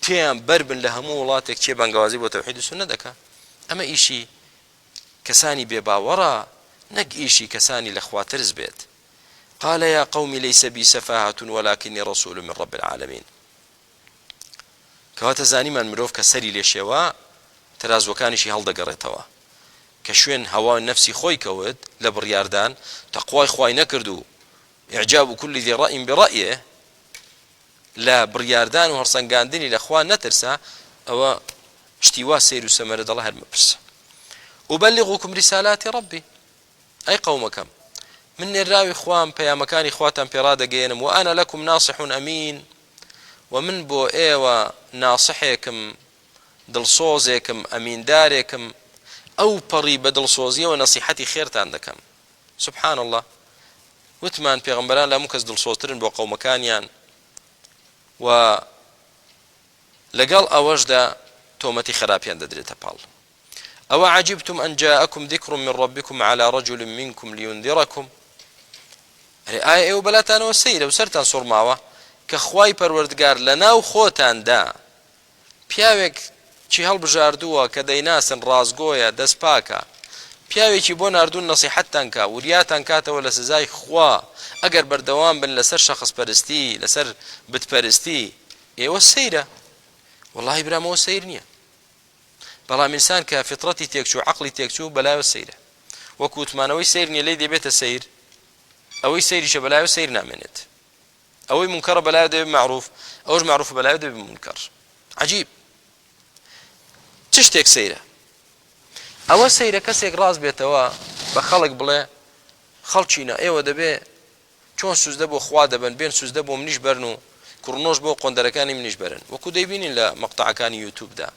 تێیان بەربن لە هەموو وڵاتێک چێ بانگەوازی بۆ تەوحید و سوننە دەکا. ئەمە ئیشی کەسانی بێباوەڕە، نەک ئیشی کەسانی لە خوا ترس بێت. قال يا قوم ليس بي سفاهة ولكني رسول من رب العالمين. کەواتە زانیمان مرۆڤ کە سەری لێشێوە تەرازوەکانیشی هەڵدەگەڕێتەوە، کە شوێن هەوای نەفسی خۆی کەوت لە بڕیاردان تەقوای خوای نەکرد و ئیعجاب كل ذي رأي برأيه لە بڕیاردان و هەڵسەنگاندنی لە خوا نەترسا، ئەوە شتی وا سیر و سەمەرە دەڵە هەر مەپرسە. أبلغكم رسالات ربي أي قومكم من نێراوی خوام پەیامەکانی خواتان پێڕادەگەێنم وأنا لكم ناصح أمين ومن بۆ ئێوە ناصحێکم دڵسۆزێکم ئەمیندارێکم ئەو پەڕی بە دڵسۆزیەوە نەسیحەتی خێرتان دەکەم. سبحان الله، وتمان پێغەمبەران لە هەموو کەس دڵسۆزترن بۆ قەومەکانیان و لەگەڵ ئەوەشدا تۆمەتی خراپیان دەدرێتە پاڵ. أو عجبتم أن جاءكم ذكر من ربكم على رجل منكم لينذركم. ئایا ئێوە بەلاتانەوە سەیرە و سەرتان سوڕماوە کە خوای پەروەردگار لەناو خۆتاندا پیاوێک چی هەڵبژاردووە کە دەیناسن ڕازگۆیە دەستپاکە، پیاوێکی بۆ ناردوون نەسیحەتتان کا وریاتان کاتەوە لە سزای خوا ئەگەر بەردەوام بن لەسەر شەخص پەرستی لەسەر بتپەرستی، ئێوە سەیرە. وەڵڵاهی برامەوە سەیر نییە، بەڵام ئینسان کە فطرەتی تێکچوو عەقڵی تێکچوو بەلایەوە سەیرە. وەکو وتمانەوەی سەیر نییە لێی دەبێتە سەیر، ئەوەی سەیریشە بەلایەوە سەیر نامێنێت، ئەوەی منکەڕە بەلایەوە دەبێت معروف، ئەوەش معروف بەلایەوە دەبێت منکەڕ. عەجیب، چ شتێک سەیرە؟ ئەوە سەیرە کەسێک ڕاست بێتەوە بە خەڵک بڵێ خەڵچینە ئێوە دەبێ چۆن سوزدە بۆ خوا دەبن، بێن سوزدە بۆ منیش بەرن و کوڕنۆش بۆ قۆندەرەکانی منیش بەرن، وەکو دەیبینین لە مەقتەعەکانی یوتیوبدا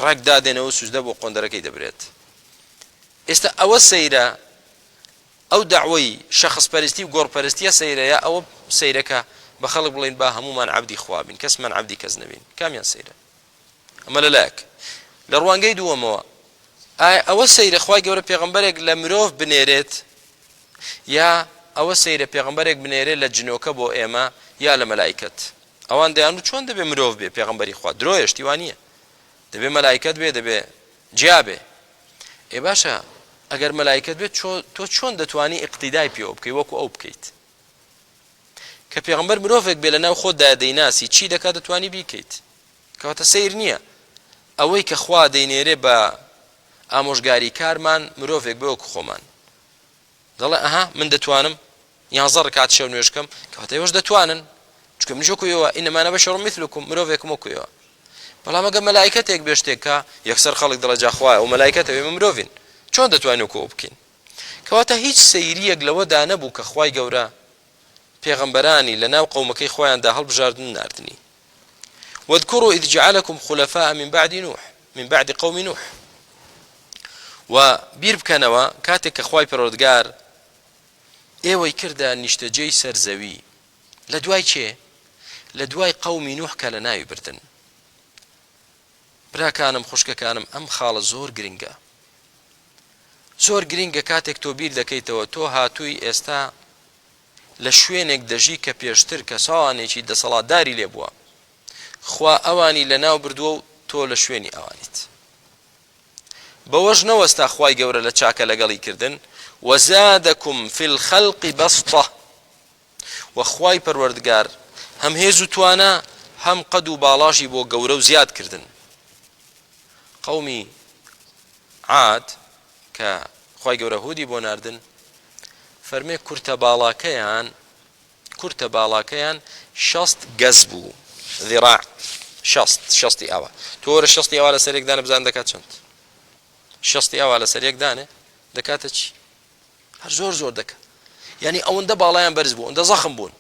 ڕێک دادێنەوە سوزدە بۆ قۆندەرەکەی دەبرێت. ئێستا ئەوە سەیرە، ئەو داوای شەخص پەرستی و گۆڕپەرستیە سەیرەیە، ئەوە سەیرەکە بە خەڵک بڵێن با هەمومان عەبدی خوا بین، کەسمان عەبدی کەس نەبین. کامیان سەیرە؟ ئەمە لەلایەک. لە ڕوانگەی دووەمەوە ئەوە سەیرە خوای گەورە پێغەمبەرێک لە مرۆڤ بنێرێت، یا ئەوە سەیرە پێغەمبەرێک بنێرێت لە جنۆکە بۆ ئێمە یا لە مەلایکەت. ئەوان دەیان و چۆن دەبێ مرۆڤ بێ پێغەمبەری خوا؟ درۆیە، شتیوان نییە، دەبێ مەلایکەت بێ، دەبێ جیا بێ. ئێ باشە ئەگەر مەلایکەت بێت تۆ چۆن دەتوانی ئیقتیدای پێوە بکەی وەکو ئەو بکەیت؟ کە پێغەمبەر مرۆڤێک بێ لەناو خۆتدا دەیناسی چی دەکات دەتوانی بیکەیت، کەواتە سەیر نییە. ئەوەی کە خوا دەینێرێ بە ئامۆژگاری کارمان مرۆڤێک بێ وەکو خۆمان، دەڵێ ئەها من دەتوانم 11 ڕکات شەو نوێژکەم، کەواتە ئێوەش دەتوانن، چونکە منیش وەکویەوە ئینەما بەشەڕ مثلکم، مرۆڤێکم وەکویەوە. بەڵام ئەگەر مەلایکەتێک بێ شتێکە یەکسەر خەڵک دەڵێ جا خوایە و مەلایکەتەوە ئێمە مرۆڤین، چۆن دەتوانین وەکو ئەو بکەین؟ کەواتە هیچ سەیریەک لەوەدا نەبوو کە خوای گەورە پێغەمبەرانی لەناو قەومەکەی خۆیاندا هەڵبژاردن ناردنی. واذكروا إذ جعلكم خلفاء من بعد نوح من بعد قوم نوح. و بیر بکەنەوە کاتێک کە خوای پەروەردگار ئێوەی کردە نیشتەجێی سەرزەوی لە دوای چێ؟ لە دوای قەومی نوح کە لە ناوی بردن. براکانم خوشکەکانم ئەم خاڵە زۆر گرنگە، زۆر گرنگە کاتێک تۆ بیر دەکەیتەوە تۆ هاتووی ئێستا لە شوێنێک دەژی کە پێشتر کەسانێکی دەسەڵاتداری لێ بووە، خوا ئەوانی لە ناو بردووە و تۆ لە شوێنی ئەوانیت. بەوەش نەوەستا خوای گەورە لە چاکە لەگەڵی کردن وەزادەکم فی الخەلق بەسطە، وەخوای پەروەردگار هەم هێز و توانە هەم قەد و باڵاشی بۆ گەورە و زیاد کردن. قەومی عاد کە خوای گەورە هودی بۆ ناردن فەرمێ کورتە باڵاکەیان 60 گەز بوو، ذراع 60 ئاوا. تۆ وەرە 60 ئاوا لە سەرێک دانە بزان دەکات چەند؟ 60 ئاوا لە سەرێک دانێ دەکاتە چی؟ هەر زۆر دەکات. یعنی ئەوەندە باڵایان بەرز بوو، ئەوەندە زەخم بوون،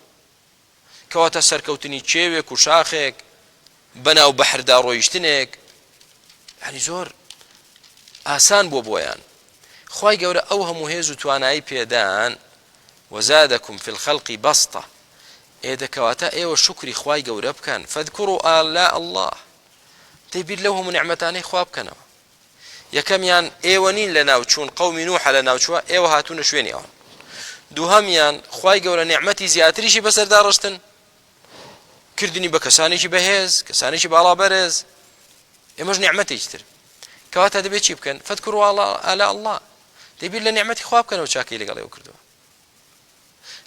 کەواتە سەرکەوتنی چێوێک و شاخێک بەناو بەحردا ڕۆیشتنێک یعنی زۆر ئاسان بۆ بۆیان. خوای گەورە ئەو هەموو هێز و توانایی پێدان وەزادەکم فی الخەلق بەسطە. ئێدەکەواتە ئێوە شکری خوای گەورە بکەن. فەذکروا ئالاء الله، دەبیر لەو هەموو نعمەتانەی خوا بکەنەوە. یەکەمیان ئێوە نین لە ناوچوون قەومی نوح لە ناوچووە، ئێوە هاتوونە شوێنی ئەوان. دووهەمیان خوای گەورە نیعمەتی زیاتریشی بەسەردا ڕشتن کردنی بە کەسانێکی بەهێز کەسانێکی باڵابەرز ئێمەش نیعمەتێکی تر کەواتە دەبێت چی بکەن فەذكروا آلاء الله دەبێت لە نیعمەتی خوا بکەنەوە چاکەی لەگەڵ ئێوە کردووە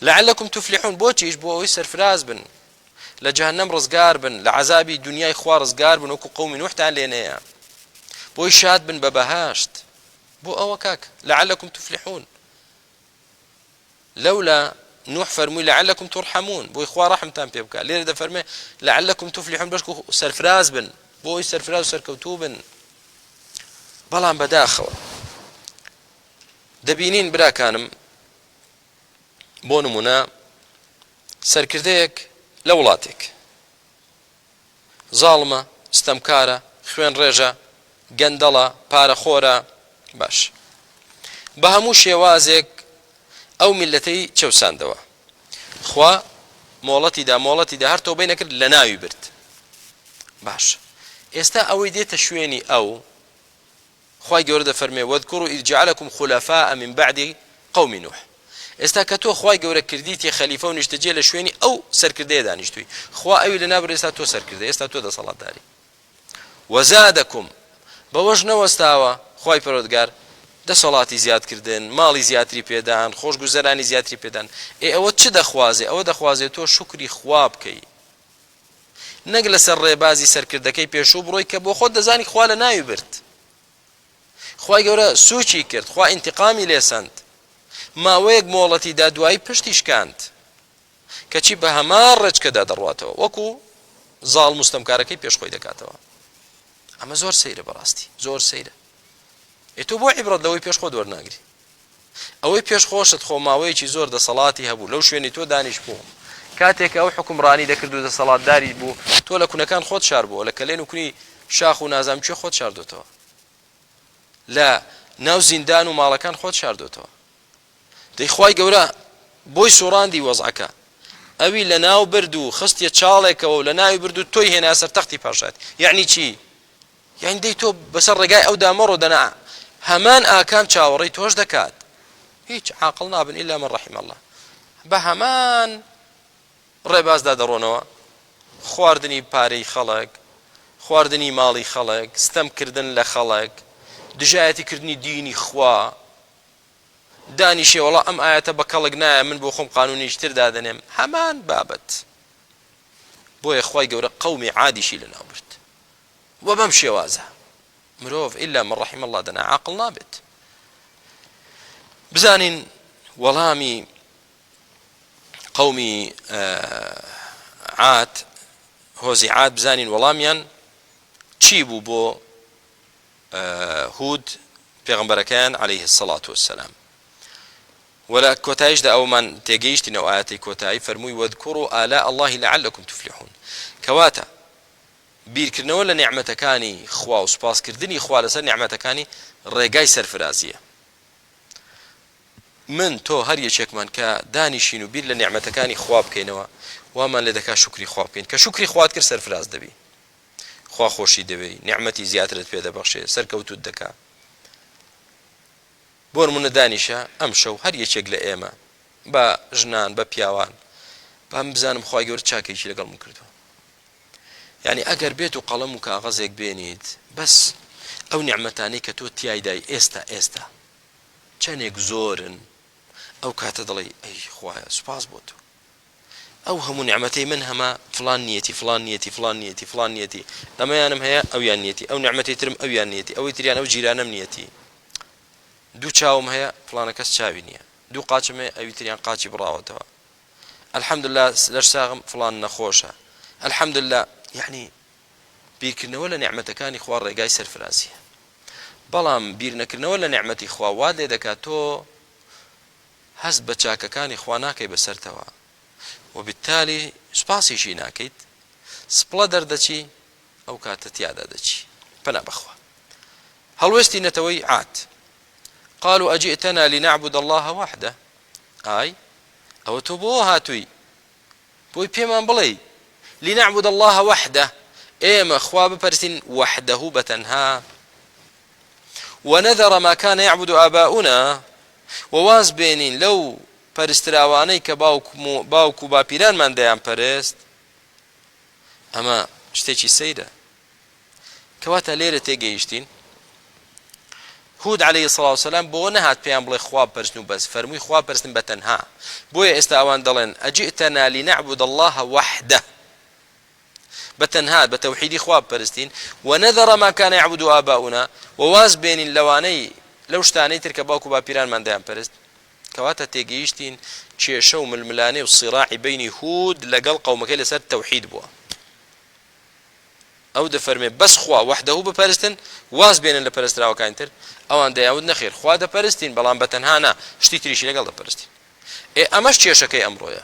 لعلكم تفلحون بۆچیش بۆ ئەوەی سەرفراز بن لە جەهەنەم ڕزگار بن لە عەزابی دنیای خوا ڕزگار بن وەکو قەومی نوحتان لێنەیە بۆی شاد بن بە بەهاشت بۆ ئەوە کاک لعلكم تفلحون لولا نوح فرمووی لعلكم ترحمون بۆی خوا ڕەحمتان پێ بکات لێرە دەفەرمێ لعلكم تفلحون بەشکو سەرفراز بن بۆی سەرفراز و سەرکەوتوو بن بەڵام بەداخەوە دەبینین براکانم بۆ نمونە سەرکردەیەک لە وڵاتێک زاڵمە ستەمکارە خوێن ڕێژە گەندەڵە پارەخۆرە باش بە هەموو شێوازێک ئەو میلەتەی چەوساندەوە خوا مۆڵەتیدا هەر تۆبەی نەکرد لە ناوی برد باش ئێستا ئەوەی دێتە شوێنی ئەو خوای گەورە دەفەرمێ وەذکوروا ئیذ جەعەلەکم خولەفاء من بعد قوم نوح ئێستا کە تۆ خوای گەورە کردیتە خەلیفە و نیشتەجێ لە شوێنی ئەو سەرکردەیە دانیشتووی خوا ئەوی لە نابڕ ئێستا تۆ سەرکردە ئێستا تۆ دەسەڵاتداری وەزادەکم بەوەش نەوەستاوە خوای پەروەردگار دەسەڵاتی زیادکردن ماڵی زیاتری پێدان خۆشگوزەرانی زیاتری پێدان ئەوە چ دەخوازێ ئەوە دەخوازێت تۆ شکری خوا بکەی نەک لەسەر ڕێبازی سەرکردەکەی پێشوو بڕۆی کە بۆ خۆت دەزانی خوا لە ناوی برد خوای گەورە سوچی کرد خوا ئینتیقامی لێسەند ماوەیەک مۆڵەتیدا دوایی پشتی شکاند کەچی بە هەمان ڕێچکەدا دەڕواتەوە وەکو زاڵ مستەمکارەکەی پێشخۆی دەکاتەوە ئەمە زۆر سەیرە بەڕاستی زۆر سەیرە تۆ بۆ عیبرەت لەوەی پێش خۆ وەرناگری ئەوەی پێش خۆشت خۆ ماوەیەکی زۆر دەسەڵاتی هەبوو لەو شوێنی تۆ دانیش بوو کاتێک ئەو حکومڕانی دەکرد و دەسەڵاتداری بوو تۆ لە کونەکان خۆت شار بووە لە کەلێن و کونی شاخ و نازانم چێ خۆت شاردۆتەوە لە ناو زیندان و ماڵەکان خۆت شاردۆتەوە دەی خوای گەورە بۆی سوڕاندی وەزعەکە ئەوی لە ناو برد و خستیە چاڵێکەوە و لە ناوی برد و تۆی هێنا سەر تەختی پاشات یعنی چی یعنی دەی تۆ بەسەر ڕێگای ئەو دامەڕۆ دەنا هەمان ئاکام چاوەڕێی تۆش دەکات هیچ عاقڵ نابن ئیلا من ڕەحیم الله بە هەمان ڕێبازدا دەڕۆنەوە خواردنی پارەی خەڵک خواردنی ماڵی خەڵک ستەمکردن لە خەڵک دژایەتی کردنی دینی خوا دانیشێ وەڵا ئەم ئاەتە بە کەڵک نایە من بۆ خۆم قانونیشتر دادەنێم هەمان بابەت بۆیە خوای گەورە قەومی عادیشی لەناو برد وە بەم شێوازە مرۆڤ ئیلا من ڕەحیم الله دەنا عاقڵ نابێت بزانین وەڵامی قەومی عاد هۆزی عاد بزانین وەڵامیان چی بوو بۆ هود پێغەمبەرەکان عليه الصلاة والسلام ولا كوتايش دا أو من تيجيشتين أو آياتي كوتاي فرموي واذكروا آلاء الله لعلكم تفلحون كواتا بير كرنا ولا نعمتكاني خوا وسباس كردني خوا لسر نعمتكاني ريقاي سرفرازية من تو هر يشيك من كدانيشين بير لنعمتكاني خوا بكينوا وما لدكا شكري خوا بكين كشكري خوات كر سرفراز دبي خوا خوشي دبي نعمتي زيادة بيدا بخشي سركوتو دكا بۆرمونە دانیشە ئەم شەو هەر یەکێک لە ئێمە بە ژنان بە پیاوان بەم بزانم خوای گەورە چاکێکی لەگەڵ من کردووە یعنی ئەگەر بێت و قەڵەم و کاغەزێک بێنیت بەس ئەو نیعمەتانەی کە تۆ تیایدای ئێستا چەندێک زۆرن ئەو کاتە دەڵێ ئەی خوایە سوپاس بۆ تۆ ئەو هەموو نیعمەتەی من هەمە فڵان نیەتی فڵان نیەتی فڵان نیەتی فڵان نیەتی ئەمەیانم هەیە ئەویان نیەتی ئەو نیعمەتەی ترم ئەویان نیەتی ئەوەی تریان ئەو جیرانەم نیەتی دوو چاوم هەیە فڵانە کەس چاوی نییە دوو قاچم هەیە ئەوی تریان قاچی بڕاوەتەوە الحەمدوللا لەش ساغم فڵان نەخۆشە الحەمدوللا یعنی بیرکردنەوە لە نیعمەتەکانی خوا ڕێگای سەرفرازیە بەڵام بیر نەکردنەوە لە نیعمەتی خوا وا لێ دەکات تۆ هەست بە چاکەکانی خوا ناکەی بەسەرتەوە وبالتالي سپاسیشی ناکەیت سپڵە دەردەچی ئەو کاتە تیادا دەچی پەنا بەخوا هەڵوێستی نەتەوەی عاد قالوا أجئتنا لنعبد الله وحده أي أو تبو هاتوي بوي بيمان بلي لنعبد الله وحده إيما خواب برسين وحده بتنها ونذر ما كان يعبد آباؤنا وواز بينين لو پەرستراوانەی کە باوک و باپیرانمان دەیان پەرست ئەمە شتێکی سەیرە. کەواتە لێرە تێگەیشتین هود عليه الصلاة والسلام بۆ نەهات پێیان بڵێ خوا بپەرستن و بەس، فەرمووی خوا بپەرستن بە تەنها. بۆیە ئێستا ئەوان دەڵێن ئەجئتەنا لنعبد الله وحده، بە تەنها بە تەوحیدی خوا بپەرستین، ونذر ما كان يعبد آباؤنا، وواز بێنین لەوانەی لەو شتانەی تر کە باوک و باپیرانمان دەیان پەرست. کەواتە تێگەیشتین کێشە و ململانەی و صراعی بینی هود لەگەڵ قەومەکەی لەسەر تەوحید بووە. ئەو دەفەرمێ بەس خوا وحدەهو بپەرستن، واز بێنن لە پەرستراوەکانی تر. ئەوان دەیاوت نەخێر خوا دەپەرستین بەڵام بە تەنها نا، شتی تریشی لەگەڵ دەپەرستین. ئەمەش کێشەکەی ئەمڕۆیە.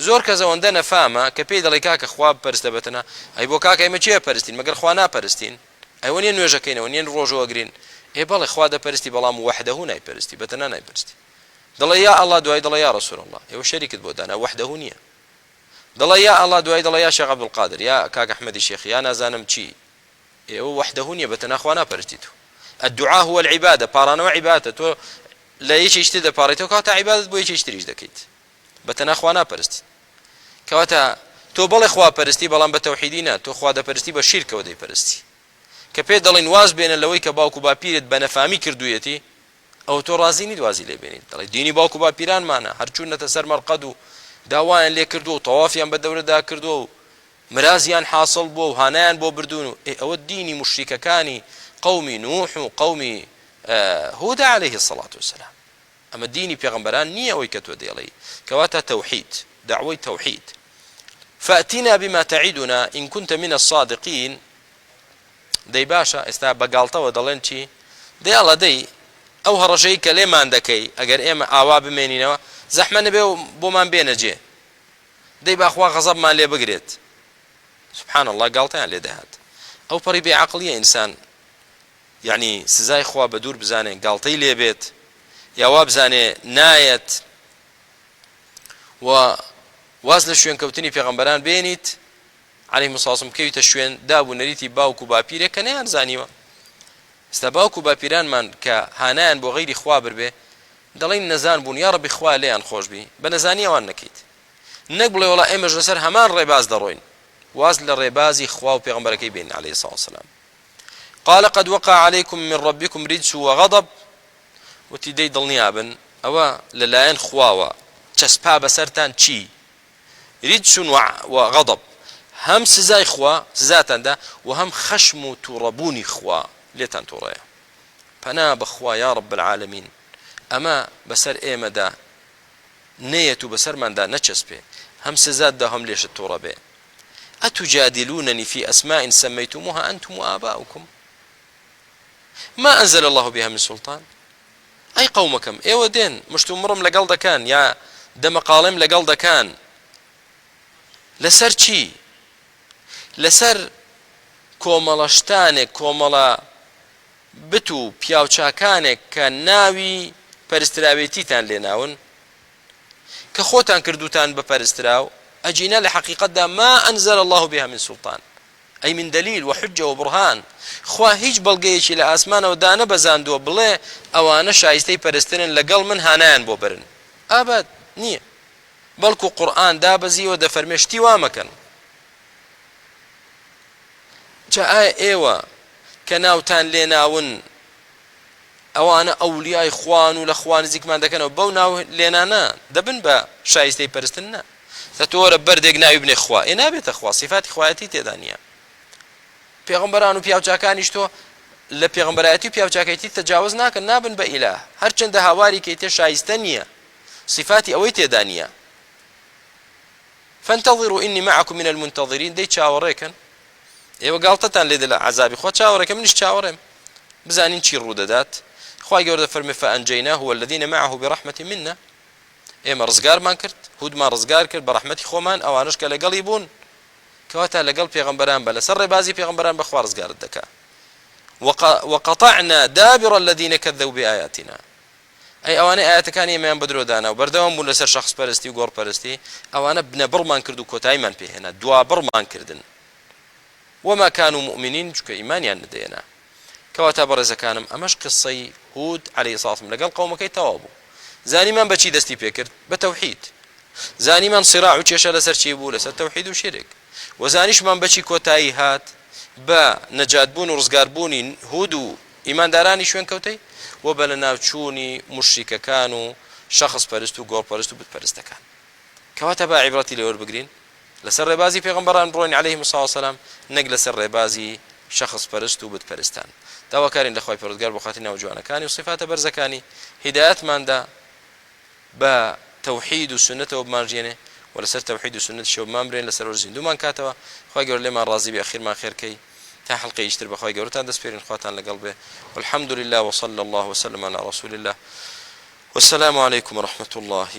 زۆر کەس ئەوەندە نەفامە کە پێی دەڵێ کاکە خوا بپەرستە بە تەنها، ئەی بۆ کاکە ئێمە چێ پەرستین مەگەر خوا ناپەرستین؟ ئەوە نیە نوێژەکەینەوە، نیە ڕۆژەوەگرین. بەڵێ خوا دەپەرستی بەڵام وحدەهو نایپەرستی، بە تەنها نایپەرستی. دەڵێ یا ئەڵڵا، دوای دەڵێ یا ڕەسوول ئەڵڵا، ئێوە شەریکت بۆ دانا وحدەهو نییە. دەڵێ یا ئەڵڵا، دوای دەڵێ یا شێخ عەبدولقادر، یا کاک ئەحمەدی شێخ، یا نازانم چی. ئێوە وحدەهو نییە، بە تەنها خوا ناپەرستیت. الدعاء هو العبادة، پارانەوە عیبادەتە. تۆ لە یەکێکی تر دەپاڕێتەوە کاتە عیبادەت بۆ یەکێکی تریش دەکەیت، بە تەنها خوا ناپەرستی. کەواتە تۆ بەڵێ خوا پەرستی بەڵام بە تەوحیدی نا، تۆ خوا دەپەرستی بە شیرکەوە دەیپەرستی. کە پێ دەڵێن واز بێنە لەوەی کە باوک و باپیرت بە نەفامی کردوویەتی، ئەو تۆ ڕازی نیت وازی لێ بێنیت. دەڵێ دینی باوک و باپیرانمانە، هەرچوونەتە سەر مەرقەد و داوایان لێ کردو و تەوافیان بە دەورەدا کردو و مرازیان حاصل بووە و هانایان بۆ بردوون. و ئەوە دینی مشریکەکانی قومی نوح و قومی هود عليه الصلاة والسلام. ئەمە دینی پێغەمبەران نییە ئەوەی کە تۆ دێڵێی. کەواتە تەوحید، دعوەی تەوحید. فأتنا بما تعدنا إن كنت من الصادقين. دەی باشە ئێستا بەگاڵتەوە دەڵێن چی؟ دەی ئەڵە دەی ئەو هەڕەشەی کە لێمان دەکەی ئەگەر ئێمە ئاوا بمێنینەوە زەحمە نەبێ و بۆمان بێنەجێ، دەی باخوا غەزەبمان لێ بگرێت. سبحان الله، گاڵتەیان لێ دەهات. ئەو پەڕی بێعەقڵیە ئینسان، یعنی سزای خوا بە دوور بزانێ گاڵتەی لێ بێت، یا وا بزانێ نایەت و واز لە شوێن کەوتنی پێغەمبەران بێنیت عەلەیهیمو السەلام کەویتە شوێن دابوو نەریتی باوک و باپیرێک کە نەیان زانیوە. ئێستا باوک و باپیرانمان کە هانایان بۆ غەیری خوا بردبێ دەڵێن نەزان بوون، یا ڕەبی خوا لێیان خۆشبی، بە نەزانی ئەوان نەکەیت. نەک بڵێ وەڵا ئێمەش لەسەر هەمان ڕێباز دەڕۆین، واز لە ڕێبازی خوا و پێغەمبەرەکەی بێنین عەلەیهی السەلام والسلام. قال قد وقع عليكم من ربكم رجس وغضب. وتی دەی دڵنیابن ئەوە لەلایەن خواوە چەسپا بەسەرتان چی؟ رجس وغضب، هەم سزای خوا سزاتاندا و هەم خەشم و تووڕەبوونی خوا لێتان تووڕەیە. پەنا بەخوا یا رب العالمین، ئەمە بەسەر ئێمەدا نەیەت و بەسەرماندا نەچەسپێ، هەم سزاتدا هەم لێشت تووڕە بێ. ئەتجادلونني في أسماء سميتموها أنتم وآباؤكم ما أنزل الله بها من سلطان. ئەی قەومەکەم ئێوە دێن مشتومڕم لەگەڵ دەکان یا دەمەقاڵێم لەگەڵ دەکان لەسەر چی؟ لەسەر کۆمەڵەشتانێک، کۆمەڵە بت و پیاوچاکانێک کە ناوی پەرستراوێتیتان لێناون کە خۆتان کردوتان بە پەرستراو، ئەجینە لە حەقیقەتدا ما أنزل الله بها من سلطان، ئەی من دلیل و حجە و بڕهان. خوا هیچ بەڵگەیەکی لە ئاسمانەوە دانەبەزاندووە بڵێ ئەوانە شایستەی پەرستنن لەگەڵ من هانایان بۆ برن، ئابەد نییە. بەڵکو قورئان دابەزیوە دەفەرمێ شتی وا مەکەن. جا ئایا ئێوە کە ناوتان لێناون ئەوانە ئەولیای خوان و لە خوا نزیکمان دەکەنەوە بەو ناو لێنانە دەبن بە شایستەی پەرستن؟ نا. تۆرە بەردێک ناوی بنێ خوا، ئێ نابێتە خوا، صفاتی خوایەتی تێدا نییە. پێغەمبەران و پیاوچاکانیش تۆ لە پێغەمبەرایەتی و پیاوچاکەیتی تەجاوز ناکەن، نابن بە ئیلاه، هەرچەندە هاواری کەیتێ شایستە نییە، صفاتی ئەوەی تێدا نییە. فانتظروا إني معكم من المنتظرين. دەی چاوەڕێکن، ئێوە گاڵتەتان لێدە لە عەزابی خوا، چاوەڕێکە منیش چاوەڕێم، بزانین چی ڕوودەدات. خوای گەورە فەرمێ فأنجيناه والذين معه برحمة منا. ئێمە ڕزگارمان کرد، هودمان ڕزگار کرد بە ڕەحمەتی خۆمان، ئەوانش کە لەگەڵی بوون. کەواتە لەگەڵ پێغەمبەران بە لەسەر ڕێبازی پێغەمبەران بەخوا ڕزگارت دەکا. وقطعنا دابر الذين كذبوا بآياتنا. ئەی ئەوانەی ئاەتەکانی ئێمەیان بەدرۆدانا و بەردەوام بوون لەسەر شەخص پەرستی و گۆڕ پەرستی، ئەوانە بنەبڕمان کرد و کۆتاییمان پێهێنا، دوابڕمان کردن. وما كانوا مؤمنين، چونکە ئیمانیان نەدەهێنا. کەواتە بەڕێزەکانم ئەمەش قسەی هود عەلەیهی سڵام لەگەڵ قەومەکەی تەواو بوو. زانیمان بەچی دەستی پێکرد بە تەوحید زانیمان صراع و کێشە لەسەر چی بوو لەسەر تەوحید و شیرک وەزانیشمان بەچی کۆتایی هات بە نەجاتبوون و ڕزگاربوونی هود و ئیماندارانی شوێن کەوتەی و بە لە ناوچوونی موشریکەکان و شەخص پەرست و گۆڕپەرست و بتپەرستەکان کەواتە با عیبرەتی لێوە بگرین لەسەر ڕێبازی پێغەمبەران بڕۆین عەلەیهیم سەلام نەک لەسەر ڕێبازی شەخص پەرست و بتپەرستان داواکارین لە خۆی پەروەردگار بۆ خاتی ناوجوانەکانی و صفاتە بەرزەکانی هیدایەتماندا بە تەوحید و سنەتەوە بمانژێنێ ولەسەر تەوحید و سنەت شەو بمانبرێن لەسەر زیندومان کاتەوە خۆی گەورە لێمان ڕازی بێ ئەخیرمان خێرکەی تا حلقەی ئیشتر بەخوای گەورەتان دەست پێرین خواتان لەگەڵ بێ والحمد لله وصلى الله وسلم على رسول الله والسلام عليكم ورحمة الله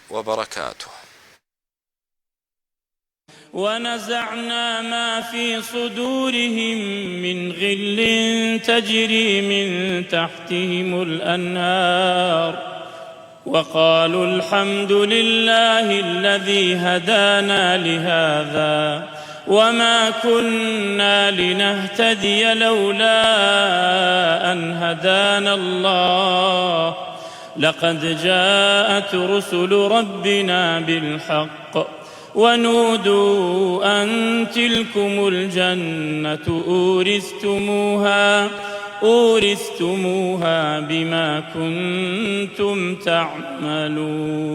وبركاته. ونزعنا ما في صدورهم من غل تجري من تحتهم الأنهار وقالوا الحمد لله الذي هدانا لهذا وما كنا لنهتدي لولا أن هدانا الله لقد جاءت رسل ربنا بالحق ونودوا أن تلكم الجنة أورثتموها بما كنتم تعملون.